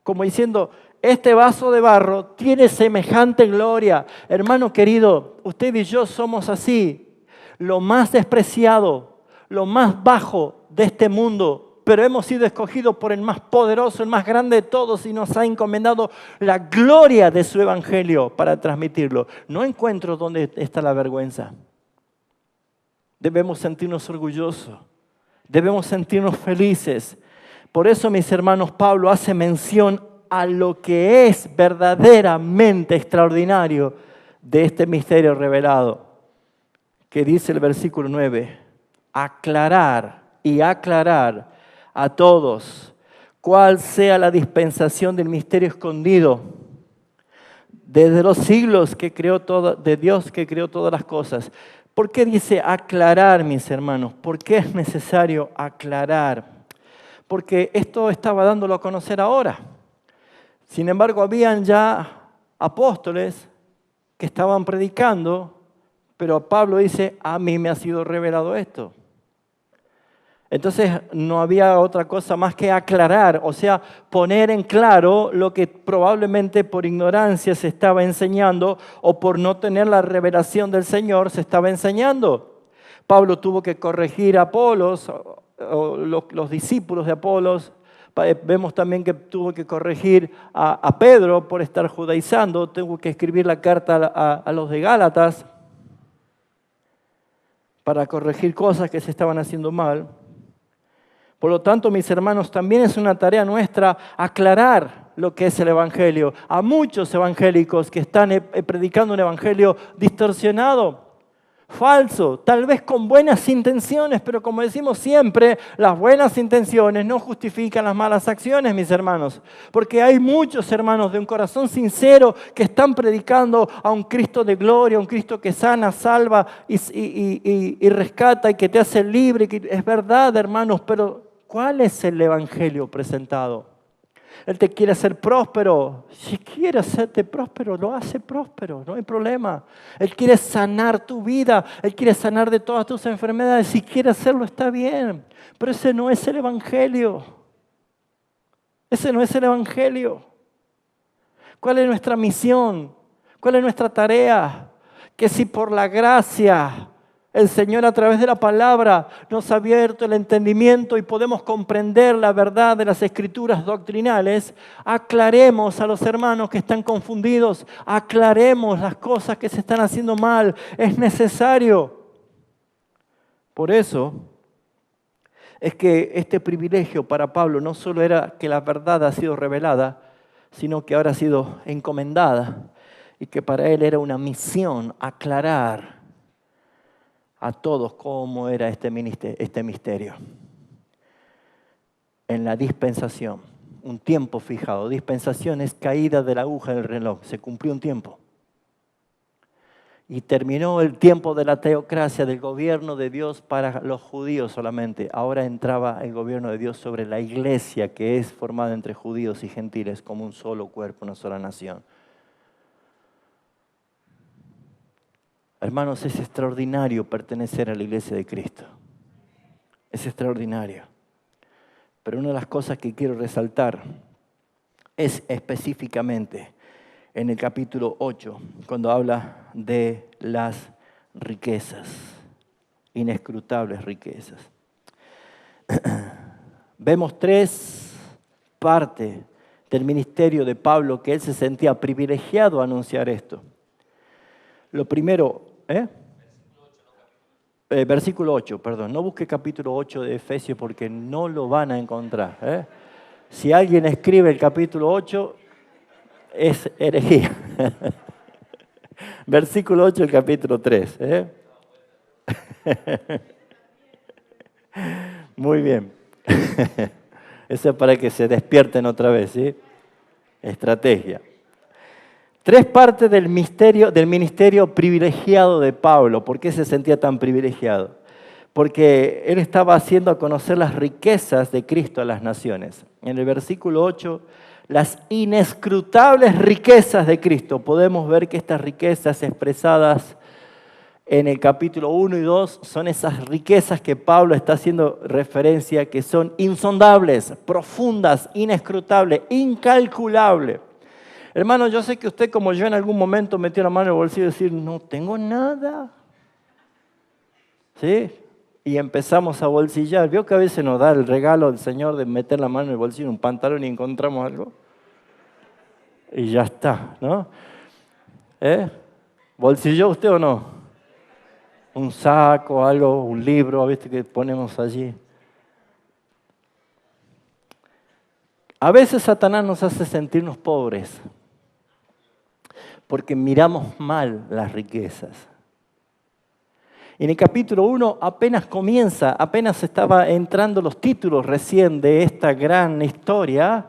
como diciendo, este vaso de barro tiene semejante gloria. Hermano querido, usted y yo somos así, lo más despreciado, lo más bajo de este mundo, pero hemos sido escogidos por el más poderoso, el más grande de todos, y nos ha encomendado la gloria de su evangelio para transmitirlo. No encuentro dónde está la vergüenza. Debemos sentirnos orgullosos, debemos sentirnos felices. Por eso, mis hermanos, Pablo hace mención a lo que es verdaderamente extraordinario de este misterio revelado, que dice el versículo 9, aclarar a todos cuál sea la dispensación del misterio escondido desde los siglos de Dios que creó todas las cosas. ¿Por qué dice aclarar, mis hermanos? ¿Por qué es necesario aclarar? Porque esto estaba dándolo a conocer ahora. Sin embargo, habían ya apóstoles que estaban predicando, pero Pablo dice, a mí me ha sido revelado esto. Entonces no había otra cosa más que aclarar, o sea, poner en claro lo que probablemente por ignorancia se estaba enseñando o por no tener la revelación del Señor se estaba enseñando. Pablo tuvo que corregir a Apolos, o los discípulos de Apolos. Vemos también que tuvo que corregir a Pedro por estar judaizando, tuvo que escribir la carta a los de Gálatas para corregir cosas que se estaban haciendo mal. Por lo tanto, mis hermanos, también es una tarea nuestra aclarar lo que es el Evangelio. A muchos evangélicos que están predicando un Evangelio distorsionado, falso, tal vez con buenas intenciones, pero como decimos siempre, las buenas intenciones no justifican las malas acciones, mis hermanos. Porque hay muchos hermanos de un corazón sincero que están predicando a un Cristo de gloria, a un Cristo que sana, salva y rescata y que te hace libre. Es verdad, hermanos, pero ¿cuál es el evangelio presentado? Él te quiere hacer próspero. Si quiere hacerte próspero, lo hace próspero, no hay problema. Él quiere sanar tu vida, Él quiere sanar de todas tus enfermedades. Si quiere hacerlo, está bien. Pero ese no es el evangelio. Ese no es el evangelio. ¿Cuál es nuestra misión? ¿Cuál es nuestra tarea? Que si por la gracia el Señor a través de la palabra nos ha abierto el entendimiento y podemos comprender la verdad de las escrituras doctrinales, aclaremos a los hermanos que están confundidos, aclaremos las cosas que se están haciendo mal. Es necesario. Por eso es que este privilegio para Pablo no solo era que la verdad ha sido revelada, sino que ahora ha sido encomendada y que para él era una misión aclarar a todos cómo era este misterio. En la dispensación, un tiempo fijado. Dispensación es caída de la aguja del reloj, se cumplió un tiempo. Y terminó el tiempo de la teocracia, del gobierno de Dios para los judíos solamente. Ahora entraba el gobierno de Dios sobre la iglesia, que es formada entre judíos y gentiles como un solo cuerpo, una sola nación. Hermanos, es extraordinario pertenecer a la iglesia de Cristo. Es extraordinario. Pero una de las cosas que quiero resaltar es específicamente en el capítulo 8, cuando habla de las riquezas, inescrutables riquezas. Vemos tres partes del ministerio de Pablo que él se sentía privilegiado a anunciar esto. Lo primero, versículo 8, perdón, no busque capítulo 8 de Efesios porque no lo van a encontrar. Si alguien escribe el capítulo 8, es herejía. Versículo 8 del capítulo 3. Muy bien. Eso es para que se despierten otra vez, ¿sí? Estrategia. Tres partes del ministerio privilegiado de Pablo. ¿Por qué se sentía tan privilegiado? Porque él estaba haciendo a conocer las riquezas de Cristo a las naciones. En el versículo 8, las inescrutables riquezas de Cristo. Podemos ver que estas riquezas expresadas en el capítulo 1 y 2 son esas riquezas que Pablo está haciendo referencia, que son insondables, profundas, inescrutables, incalculables. Hermano, yo sé que usted, como yo, en algún momento metió la mano en el bolsillo y decir, no tengo nada. ¿Sí? Y empezamos a bolsillar. ¿Vio que a veces nos da el regalo del Señor de meter la mano en el bolsillo, un pantalón y encontramos algo? Y ya está, ¿no? ¿Bolsilló usted o no? Un saco, algo, un libro, ¿viste? Que ponemos allí. A veces Satanás nos hace sentirnos pobres porque miramos mal las riquezas. En el capítulo 1 apenas estaba entrando los títulos recién de esta gran historia.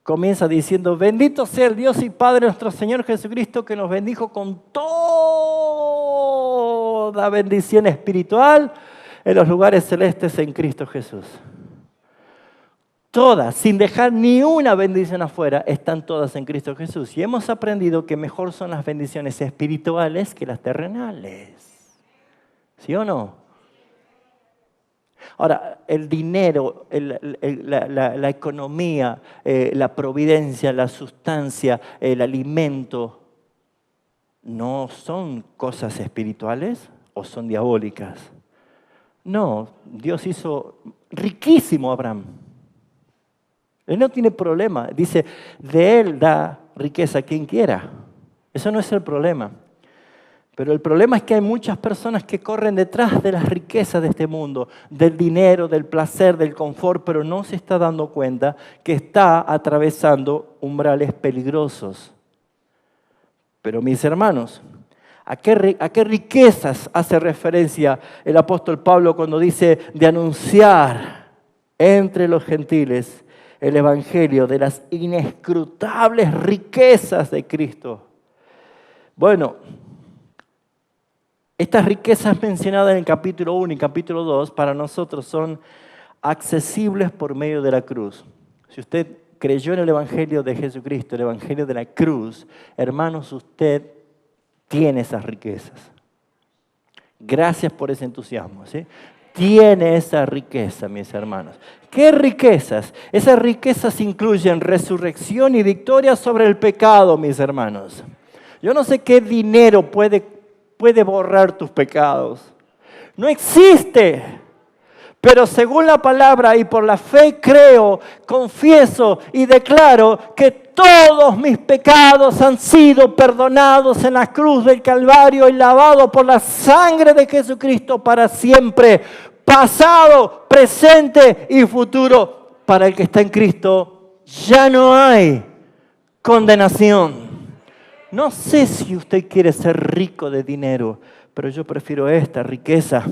Comienza diciendo, bendito sea el Dios y Padre nuestro Señor Jesucristo, que nos bendijo con toda bendición espiritual en los lugares celestes en Cristo Jesús. Todas, sin dejar ni una bendición afuera, están todas en Cristo Jesús. Y hemos aprendido que mejor son las bendiciones espirituales que las terrenales. ¿Sí o no? Ahora, el dinero, la economía, la providencia, la sustancia, el alimento, ¿no son cosas espirituales o son diabólicas? No, Dios hizo riquísimo a Abraham. Él no tiene problema. Dice, de él da riqueza a quien quiera. Eso no es el problema. Pero el problema es que hay muchas personas que corren detrás de las riquezas de este mundo, del dinero, del placer, del confort, pero no se está dando cuenta que está atravesando umbrales peligrosos. Pero mis hermanos, ¿a qué riquezas hace referencia el apóstol Pablo cuando dice de anunciar entre los gentiles el evangelio de las inescrutables riquezas de Cristo? Bueno, estas riquezas mencionadas en el capítulo 1 y capítulo 2 para nosotros son accesibles por medio de la cruz. Si usted creyó en el evangelio de Jesucristo, el evangelio de la cruz, hermanos, usted tiene esas riquezas. Gracias por ese entusiasmo, ¿sí? Tiene esa riqueza, mis hermanos. ¿Qué riquezas? Esas riquezas incluyen resurrección y victoria sobre el pecado, mis hermanos. Yo no sé qué dinero puede borrar tus pecados. No existe. Pero según la palabra y por la fe creo, confieso y declaro que todos mis pecados han sido perdonados en la cruz del Calvario y lavados por la sangre de Jesucristo para siempre, pasado, presente y futuro. Para el que está en Cristo ya no hay condenación. No sé si usted quiere ser rico de dinero, pero yo prefiero esta riqueza.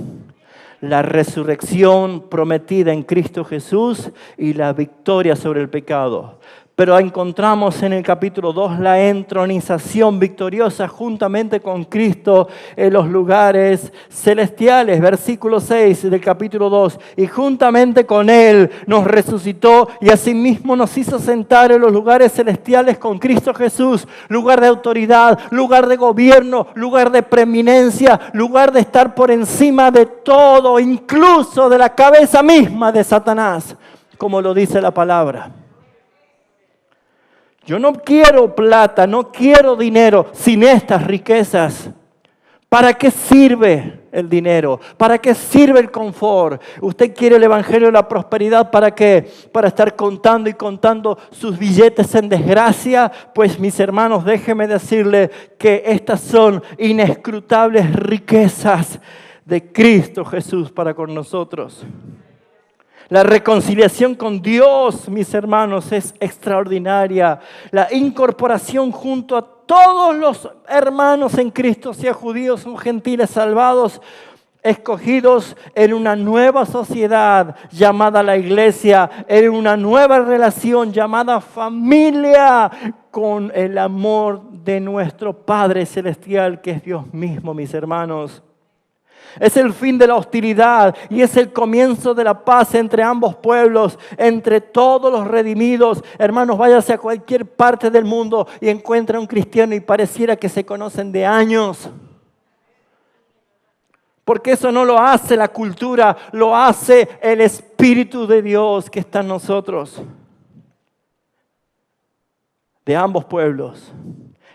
La resurrección prometida en Cristo Jesús y la victoria sobre el pecado. pero encontramos en el capítulo 2 la entronización victoriosa juntamente con Cristo en los lugares celestiales. Versículo 6 del capítulo 2. Y juntamente con Él nos resucitó y asimismo nos hizo sentar en los lugares celestiales con Cristo Jesús. Lugar de autoridad, lugar de gobierno, lugar de preeminencia, lugar de estar por encima de todo, incluso de la cabeza misma de Satanás, como lo dice la palabra. Yo no quiero plata, no quiero dinero sin estas riquezas. ¿Para qué sirve el dinero? ¿Para qué sirve el confort? ¿Usted quiere el evangelio de la prosperidad para qué? ¿Para estar contando y contando sus billetes en desgracia? Pues mis hermanos, déjenme decirle que estas son inescrutables riquezas de Cristo Jesús para con nosotros. La reconciliación con Dios, mis hermanos, es extraordinaria. La incorporación junto a todos los hermanos en Cristo, sea judíos o gentiles salvados, escogidos en una nueva sociedad llamada la iglesia, en una nueva relación llamada familia, con el amor de nuestro Padre Celestial, que es Dios mismo, mis hermanos. Es el fin de la hostilidad y es el comienzo de la paz entre ambos pueblos, entre todos los redimidos. Hermanos, váyase a cualquier parte del mundo y encuentre a un cristiano y pareciera que se conocen de años. Porque eso no lo hace la cultura, lo hace el Espíritu de Dios que está en nosotros. De ambos pueblos.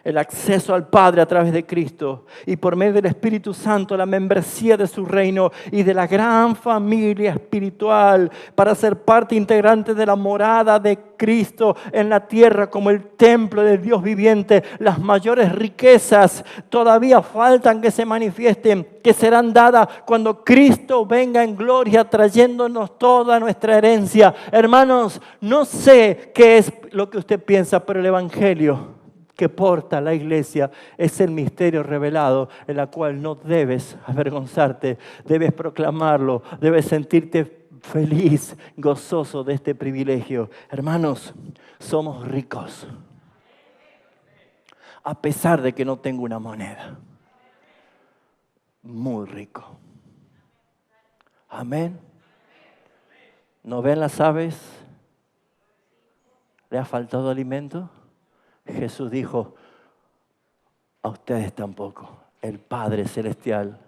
El acceso al Padre a través de Cristo y por medio del Espíritu Santo la membresía de su reino y de la gran familia espiritual para ser parte integrante de la morada de Cristo en la tierra como el templo del Dios viviente. Las mayores riquezas todavía faltan que se manifiesten, que serán dadas cuando Cristo venga en gloria trayéndonos toda nuestra herencia. Hermanos, no sé qué es lo que usted piensa, pero el Evangelio que porta la iglesia es el misterio revelado, en la cual no debes avergonzarte, debes proclamarlo, debes sentirte feliz, gozoso de este privilegio. Hermanos, somos ricos, a pesar de que no tengo una moneda. Muy rico. Amén. ¿No ven las aves? ¿Le ha faltado alimento? Jesús dijo, a ustedes tampoco, el Padre Celestial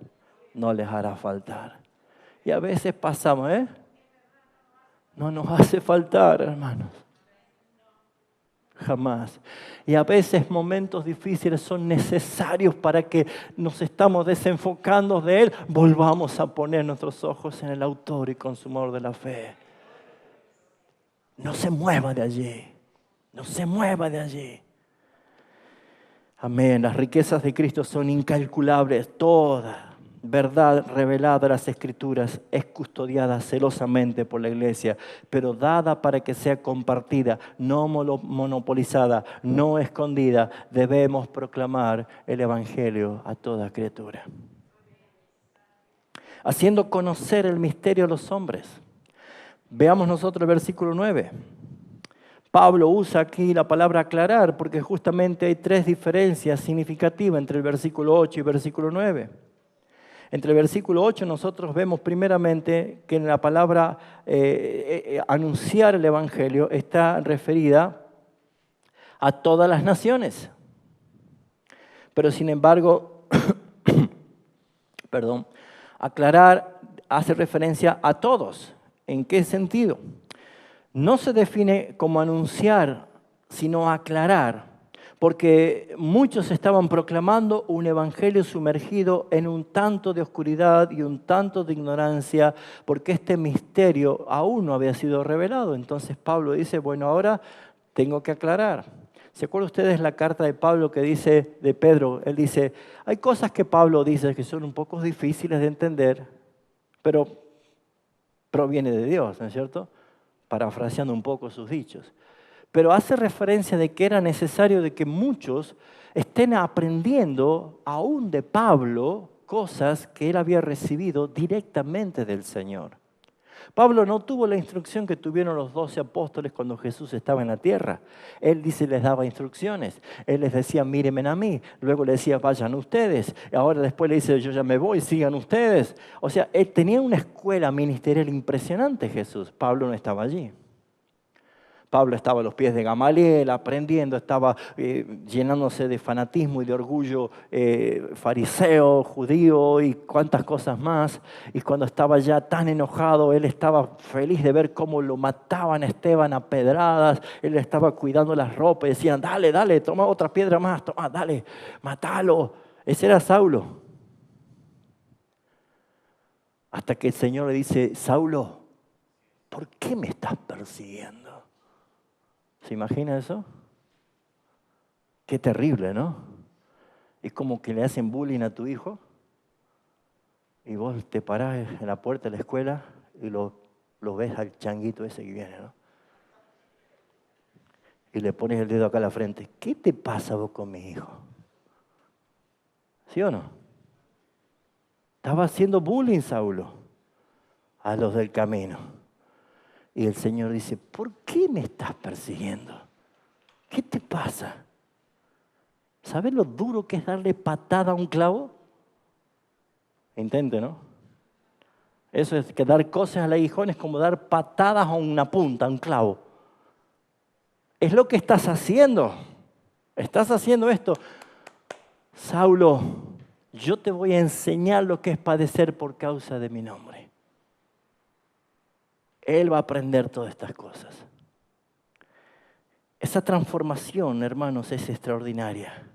no les hará faltar. Y a veces pasamos, no nos hace faltar, hermanos. Jamás. Y a veces momentos difíciles son necesarios para que nos estamos desenfocando de Él. Volvamos a poner nuestros ojos en el autor y consumador de la fe. No se mueva de allí. No se mueva de allí. Amén. Las riquezas de Cristo son incalculables. Toda verdad revelada en las Escrituras es custodiada celosamente por la iglesia, pero dada para que sea compartida, no monopolizada, no escondida. Debemos proclamar el Evangelio a toda criatura. Haciendo conocer el misterio a los hombres. Veamos nosotros el versículo 9. Pablo usa aquí la palabra aclarar porque justamente hay tres diferencias significativas entre el versículo 8 y el versículo 9. Entre el versículo 8 nosotros vemos primeramente que en la palabra anunciar el Evangelio está referida a todas las naciones. Pero sin embargo, aclarar hace referencia a todos. ¿En qué sentido? No se define como anunciar, sino aclarar, porque muchos estaban proclamando un evangelio sumergido en un tanto de oscuridad y un tanto de ignorancia, porque este misterio aún no había sido revelado. Entonces Pablo dice, bueno, ahora tengo que aclarar. ¿Se acuerdan ustedes la carta de Pablo que dice, de Pedro? Él dice, hay cosas que Pablo dice que son un poco difíciles de entender, pero proviene de Dios, ¿no es cierto? Parafraseando un poco sus dichos. Pero hace referencia de que era necesario de que muchos estén aprendiendo aún de Pablo cosas que él había recibido directamente del Señor. Pablo no tuvo la instrucción que tuvieron los 12 apóstoles cuando Jesús estaba en la tierra. Él dice, les daba instrucciones. Él les decía, mírenme a mí. Luego le decía, vayan ustedes. Ahora después le dice, yo ya me voy, sigan ustedes. O sea, él tenía una escuela ministerial impresionante, Jesús. Pablo no estaba allí. Pablo estaba a los pies de Gamaliel aprendiendo, estaba llenándose de fanatismo y de orgullo fariseo, judío y cuantas cosas más. Y cuando estaba ya tan enojado, él estaba feliz de ver cómo lo mataban a Esteban a pedradas. Él estaba cuidando las ropas y decían, dale, dale, toma otra piedra más, toma, dale, mátalo. Ese era Saulo. Hasta que el Señor le dice, Saulo, ¿por qué me estás persiguiendo? ¿Se imagina eso? Qué terrible, ¿no? Es como que le hacen bullying a tu hijo y vos te parás en la puerta de la escuela y lo ves al changuito ese que viene, ¿no? Y le pones el dedo acá a la frente. ¿Qué te pasa vos con mi hijo? ¿Sí o no? Estaba haciendo bullying Saulo a los del camino. Y el Señor dice, ¿por qué me estás persiguiendo? ¿Qué te pasa? ¿Sabes lo duro que es darle patada a un clavo? Intente, ¿no? Eso es que dar cosas al aguijón es como dar patadas a una punta, a un clavo. Es lo que estás haciendo. Estás haciendo esto. Saulo, yo te voy a enseñar lo que es padecer por causa de mi nombre. Él va a aprender todas estas cosas. Esa transformación, hermanos, es extraordinaria.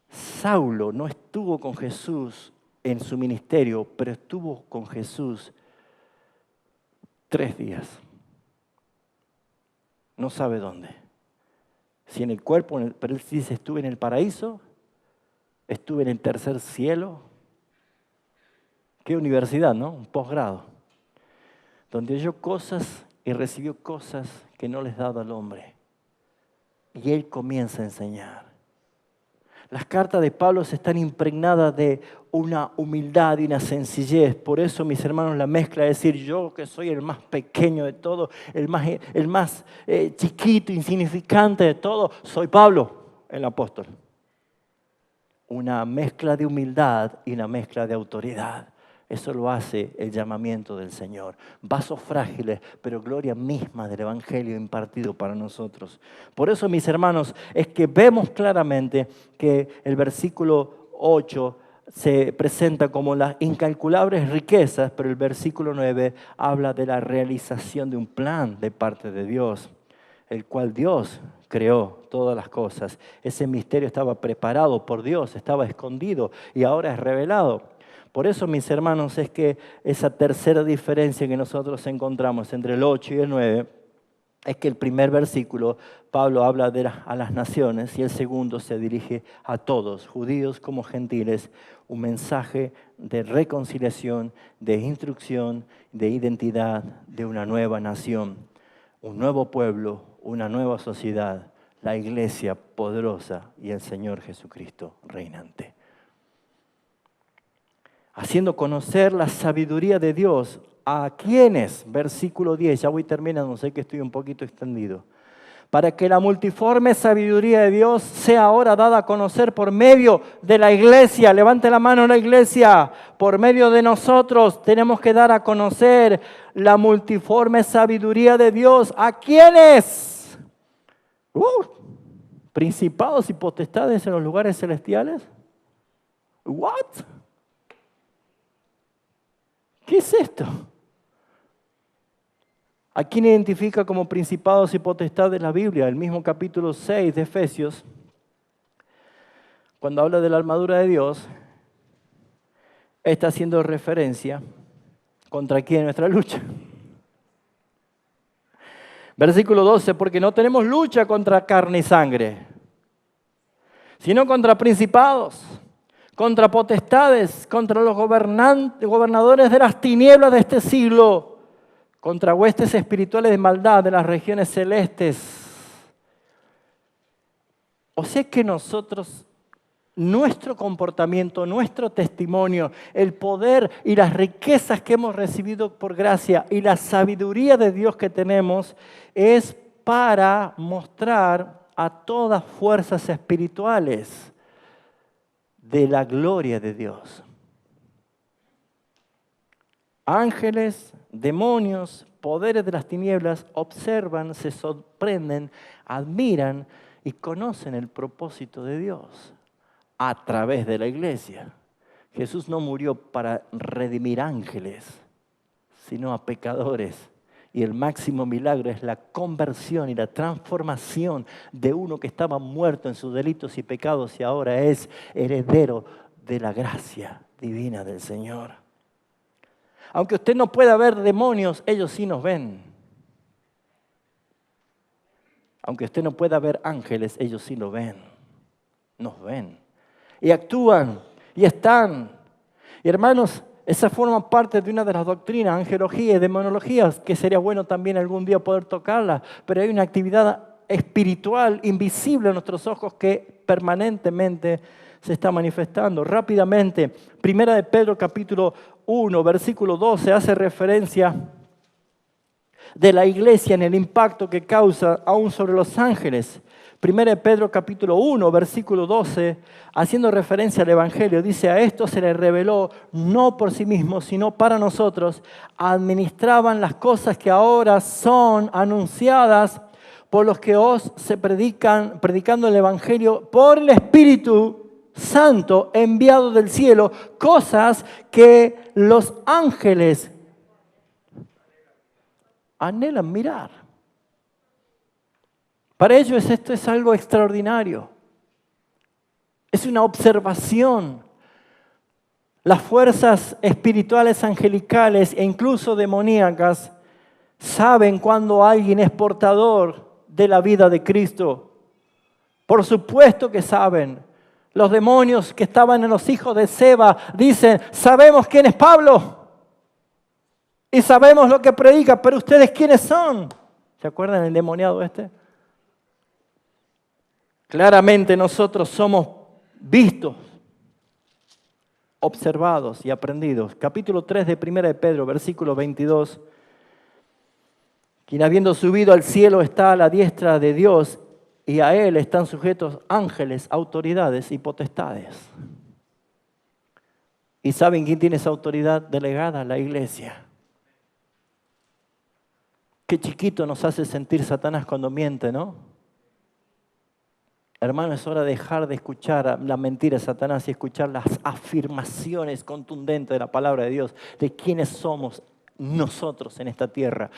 Saulo no estuvo con Jesús en su ministerio, pero estuvo con Jesús 3 días. No sabe dónde. Si en el cuerpo, pero él dice, estuve en el paraíso, estuve en el tercer cielo. Qué universidad, ¿no? Un posgrado. Donde oyó cosas y recibió cosas que no les daba al hombre. Y él comienza a enseñar. Las cartas de Pablo están impregnadas de una humildad y una sencillez. Por eso, mis hermanos, la mezcla de decir yo que soy el más pequeño de todo, el más chiquito, insignificante de todo, soy Pablo, el apóstol. Una mezcla de humildad y una mezcla de autoridad. Eso lo hace el llamamiento del Señor. Vasos frágiles, pero gloria misma del Evangelio impartido para nosotros. Por eso, mis hermanos, es que vemos claramente que el versículo 8 se presenta como las incalculables riquezas, pero el versículo 9 habla de la realización de un plan de parte de Dios, el cual Dios creó todas las cosas. Ese misterio estaba preparado por Dios, estaba escondido y ahora es revelado. Por eso, mis hermanos, es que esa tercera diferencia que nosotros encontramos entre el 8 y el 9 es que el primer versículo, Pablo habla a las naciones y el segundo se dirige a todos, judíos como gentiles, un mensaje de reconciliación, de instrucción, de identidad de una nueva nación, un nuevo pueblo, una nueva sociedad, la iglesia poderosa y el Señor Jesucristo reinante. Haciendo conocer la sabiduría de Dios a quienes, versículo 10, ya voy terminando, sé que estoy un poquito extendido, para que la multiforme sabiduría de Dios sea ahora dada a conocer por medio de la iglesia. Levante la mano la iglesia. Por medio de nosotros tenemos que dar a conocer la multiforme sabiduría de Dios. ¿A quiénes? ¿Principados y potestades en los lugares celestiales? ¿What? ¿Qué es esto? ¿A quién identifica como principados y potestades la Biblia? El mismo capítulo 6 de Efesios, cuando habla de la armadura de Dios, está haciendo referencia contra quién nuestra lucha. Versículo 12, porque no tenemos lucha contra carne y sangre, sino contra principados, contra potestades, contra los gobernadores de las tinieblas de este siglo, contra huestes espirituales de maldad de las regiones celestes. O sea que nosotros nuestro comportamiento, nuestro testimonio, el poder y las riquezas que hemos recibido por gracia y la sabiduría de Dios que tenemos es para mostrar a todas fuerzas espirituales de la gloria de Dios. Ángeles, demonios, poderes de las tinieblas observan, se sorprenden, admiran y conocen el propósito de Dios a través de la iglesia. Jesús no murió para redimir ángeles, sino a pecadores. Y el máximo milagro es la conversión y la transformación de uno que estaba muerto en sus delitos y pecados y ahora es heredero de la gracia divina del Señor. Aunque usted no pueda ver demonios, ellos sí nos ven. Aunque usted no pueda ver ángeles, ellos sí lo ven. Nos ven. Y actúan, y están. Y hermanos, esa forma parte de una de las doctrinas, angelología y demonología, que sería bueno también algún día poder tocarla, pero hay una actividad espiritual invisible a nuestros ojos que permanentemente se está manifestando. Rápidamente, Primera de Pedro capítulo 1, versículo 12, hace referencia de la iglesia en el impacto que causa aún sobre los ángeles. Primera de Pedro capítulo 1, versículo 12, haciendo referencia al Evangelio, dice: a esto se les reveló, no por sí mismos, sino para nosotros, administraban las cosas que ahora son anunciadas por los que os se predicando el Evangelio por el Espíritu Santo enviado del cielo, cosas que los ángeles anhelan mirar. Para ellos esto es algo extraordinario. Es una observación. Las fuerzas espirituales angelicales e incluso demoníacas saben cuando alguien es portador de la vida de Cristo. Por supuesto que saben. Los demonios que estaban en los hijos de Seba dicen: sabemos quién es Pablo y sabemos lo que predica, pero ustedes quiénes son. ¿Se acuerdan del endemoniado este? Claramente nosotros somos vistos, observados y aprendidos. Capítulo 3 de 1 de Pedro, versículo 22. Quien habiendo subido al cielo está a la diestra de Dios y a Él están sujetos ángeles, autoridades y potestades. ¿Y saben quién tiene esa autoridad delegada? La iglesia. Qué chiquito nos hace sentir Satanás cuando miente, ¿no? Hermano, es hora de dejar de escuchar la mentira de Satanás y escuchar las afirmaciones contundentes de la palabra de Dios, de quiénes somos nosotros en esta tierra.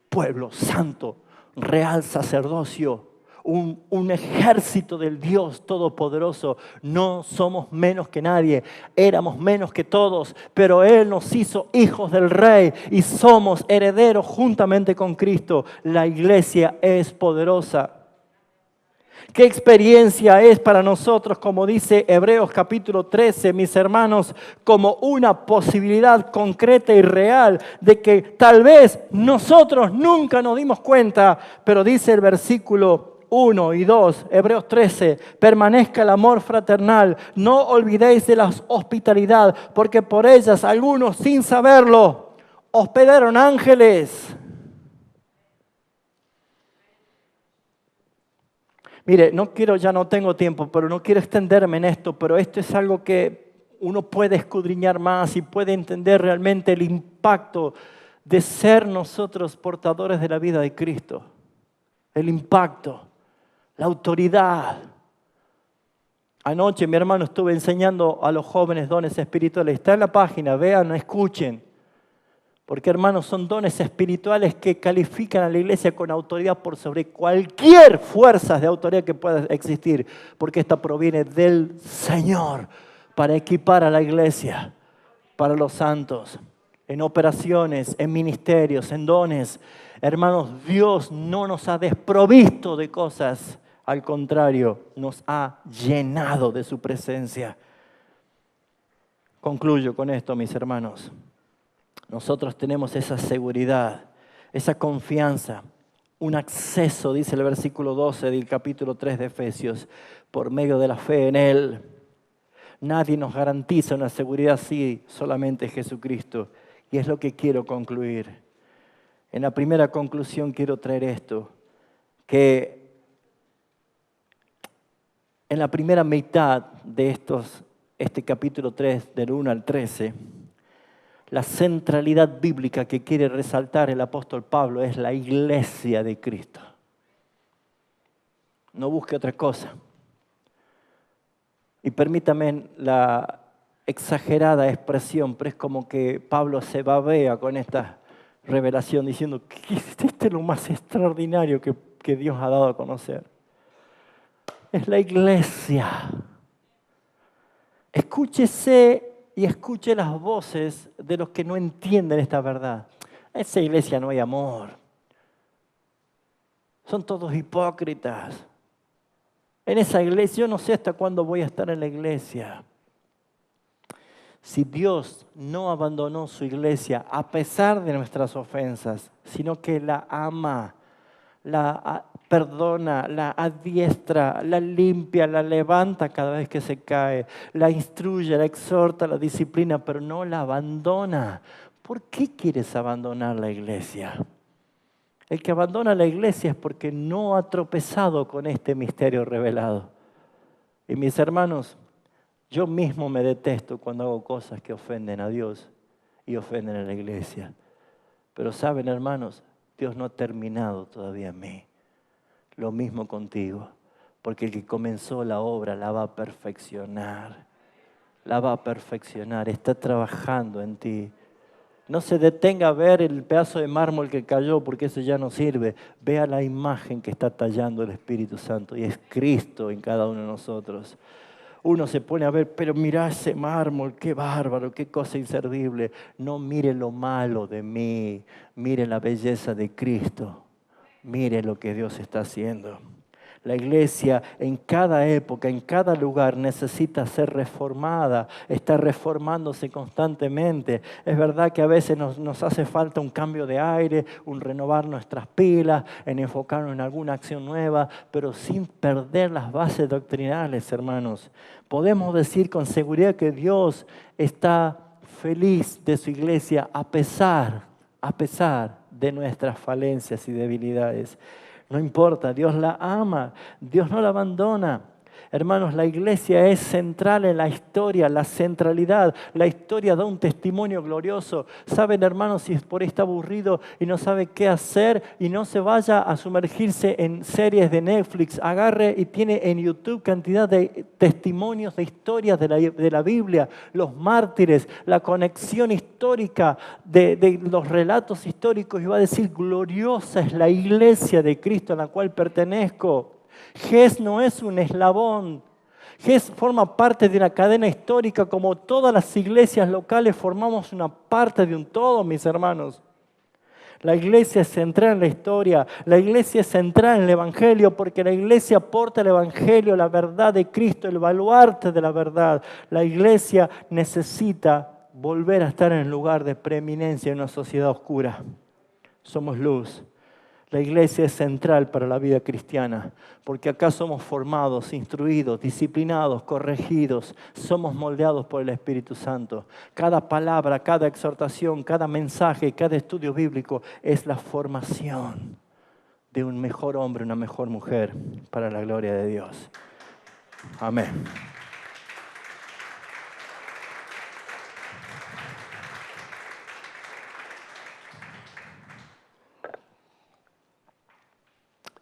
Pueblo santo, real sacerdocio, un ejército del Dios Todopoderoso. No somos menos que nadie, éramos menos que todos, pero Él nos hizo hijos del Rey y somos herederos juntamente con Cristo. La iglesia es poderosa. ¿Qué experiencia es para nosotros, como dice Hebreos capítulo 13, mis hermanos, como una posibilidad concreta y real de que tal vez nosotros nunca nos dimos cuenta, pero dice el versículo 1 y 2, Hebreos 13, permanezca el amor fraternal, no olvidéis de la hospitalidad, porque por ellas algunos sin saberlo hospedaron ángeles. Mire, ya no tengo tiempo, pero no quiero extenderme en esto, pero esto es algo que uno puede escudriñar más y puede entender realmente el impacto de ser nosotros portadores de la vida de Cristo. El impacto, la autoridad. Anoche, mi hermano, estuve enseñando a los jóvenes dones espirituales. Está en la página, vean, escuchen. Porque, hermanos, son dones espirituales que califican a la iglesia con autoridad por sobre cualquier fuerza de autoridad que pueda existir. Porque esta proviene del Señor para equipar a la iglesia, para los santos, en operaciones, en ministerios, en dones. Hermanos, Dios no nos ha desprovisto de cosas. Al contrario, nos ha llenado de su presencia. Concluyo con esto, mis hermanos. Nosotros tenemos esa seguridad, esa confianza, un acceso, dice el versículo 12 del capítulo 3 de Efesios, por medio de la fe en Él. Nadie nos garantiza una seguridad así, solamente Jesucristo. Y es lo que quiero concluir. En la primera conclusión quiero traer esto, que en la primera mitad de este capítulo 3, del 1 al 13, la centralidad bíblica que quiere resaltar el apóstol Pablo es la iglesia de Cristo. No busque otra cosa. Y permítame la exagerada expresión, pero es como que Pablo se babea con esta revelación diciendo que este es lo más extraordinario que Dios ha dado a conocer. Es la iglesia. Escúchese y escuche las voces de los que no entienden esta verdad. En esa iglesia no hay amor. Son todos hipócritas. En esa iglesia, yo no sé hasta cuándo voy a estar en la iglesia. Si Dios no abandonó su iglesia a pesar de nuestras ofensas, sino que la ama, la perdona, la adiestra, la limpia, la levanta cada vez que se cae, la instruye, la exhorta, la disciplina, pero no la abandona. ¿Por qué quieres abandonar la iglesia? El que abandona la iglesia es porque no ha tropezado con este misterio revelado. Y mis hermanos, yo mismo me detesto cuando hago cosas que ofenden a Dios y ofenden a la iglesia. Pero saben, hermanos, Dios no ha terminado todavía en mí. Lo mismo contigo, porque el que comenzó la obra la va a perfeccionar. La va a perfeccionar, está trabajando en ti. No se detenga a ver el pedazo de mármol que cayó, porque eso ya no sirve. Vea la imagen que está tallando el Espíritu Santo y es Cristo en cada uno de nosotros. Uno se pone a ver, pero mira ese mármol, qué bárbaro, qué cosa inservible. No mire lo malo de mí, mire la belleza de Cristo. Mire lo que Dios está haciendo. La iglesia en cada época, en cada lugar necesita ser reformada, está reformándose constantemente. Es verdad que a veces nos hace falta un cambio de aire, un renovar nuestras pilas, en enfocarnos en alguna acción nueva, pero sin perder las bases doctrinales, hermanos. Podemos decir con seguridad que Dios está feliz de su iglesia a pesar de nuestras falencias y debilidades. No importa, Dios la ama, Dios no la abandona. Hermanos, la iglesia es central en la historia, la centralidad. La historia da un testimonio glorioso. Saben, hermanos, si por ahí está aburrido y no sabe qué hacer y no se vaya a sumergirse en series de Netflix, agarre y tiene en YouTube cantidad de testimonios de historias de la Biblia, los mártires, la conexión histórica de los relatos históricos y va a decir, gloriosa es la iglesia de Cristo a la cual pertenezco. GES no es un eslabón. GES forma parte de una cadena histórica como todas las iglesias locales formamos una parte de un todo, mis hermanos. La iglesia es central en la historia, la iglesia es central en el Evangelio porque la iglesia aporta el Evangelio, la verdad de Cristo, el baluarte de la verdad. La iglesia necesita volver a estar en el lugar de preeminencia en una sociedad oscura. Somos luz. La iglesia es central para la vida cristiana, porque acá somos formados, instruidos, disciplinados, corregidos, somos moldeados por el Espíritu Santo. Cada palabra, cada exhortación, cada mensaje, cada estudio bíblico es la formación de un mejor hombre, una mejor mujer para la gloria de Dios. Amén.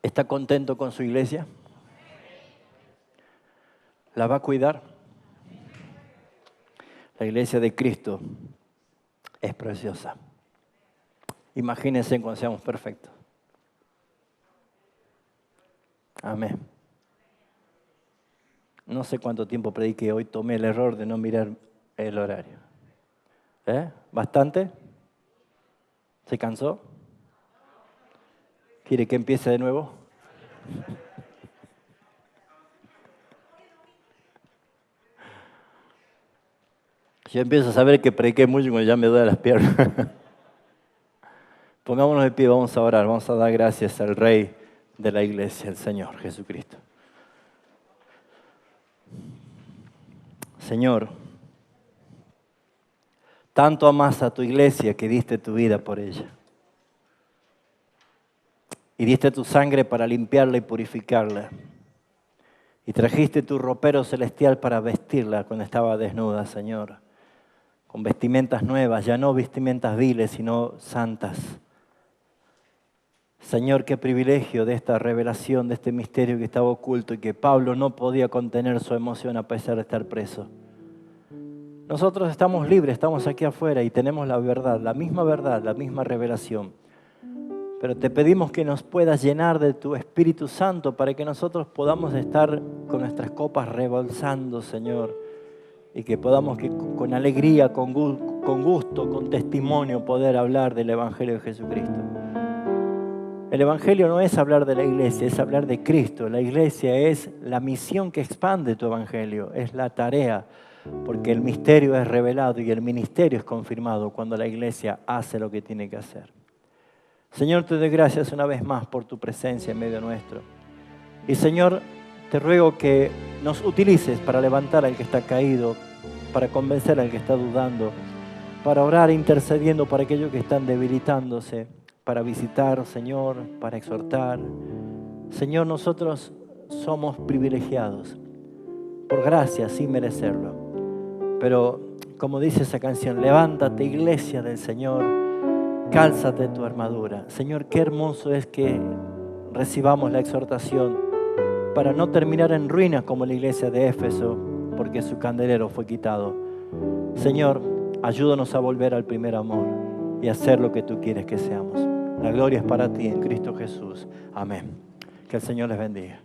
¿Está contento con su iglesia? ¿La va a cuidar? La iglesia de Cristo es preciosa. Imagínense cuando seamos perfectos. Amén. No sé cuánto tiempo prediqué hoy, tomé el error de no mirar el horario. ¿Bastante? ¿Se cansó? ¿Quiere que empiece de nuevo? Yo empiezo a saber que prediqué mucho cuando ya me duelen las piernas. Pongámonos de pie, vamos a orar, vamos a dar gracias al Rey de la iglesia, el Señor Jesucristo. Señor, tanto amas a tu iglesia que diste tu vida por ella. Y diste tu sangre para limpiarla y purificarla. Y trajiste tu ropero celestial para vestirla cuando estaba desnuda, Señor. Con vestimentas nuevas, ya no vestimentas viles, sino santas. Señor, qué privilegio de esta revelación, de este misterio que estaba oculto y que Pablo no podía contener su emoción a pesar de estar preso. Nosotros estamos libres, estamos aquí afuera y tenemos la verdad, la misma revelación. Pero te pedimos que nos puedas llenar de tu Espíritu Santo para que nosotros podamos estar con nuestras copas rebalsando, Señor, y que podamos con alegría, con gusto, con testimonio poder hablar del Evangelio de Jesucristo. El Evangelio no es hablar de la iglesia, es hablar de Cristo. La iglesia es la misión que expande tu Evangelio, es la tarea, porque el misterio es revelado y el ministerio es confirmado cuando la iglesia hace lo que tiene que hacer. Señor, te doy gracias una vez más por tu presencia en medio nuestro. Y Señor, te ruego que nos utilices para levantar al que está caído, para convencer al que está dudando, para orar intercediendo para aquellos que están debilitándose, para visitar, Señor, para exhortar. Señor, nosotros somos privilegiados, por gracia, sin merecerlo. Pero, como dice esa canción, levántate, iglesia del Señor, cálzate tu armadura. Señor, qué hermoso es que recibamos la exhortación para no terminar en ruinas como la iglesia de Éfeso, porque su candelero fue quitado. Señor, ayúdanos a volver al primer amor y a hacer lo que tú quieres que seamos. La gloria es para ti en Cristo Jesús. Amén. Que el Señor les bendiga.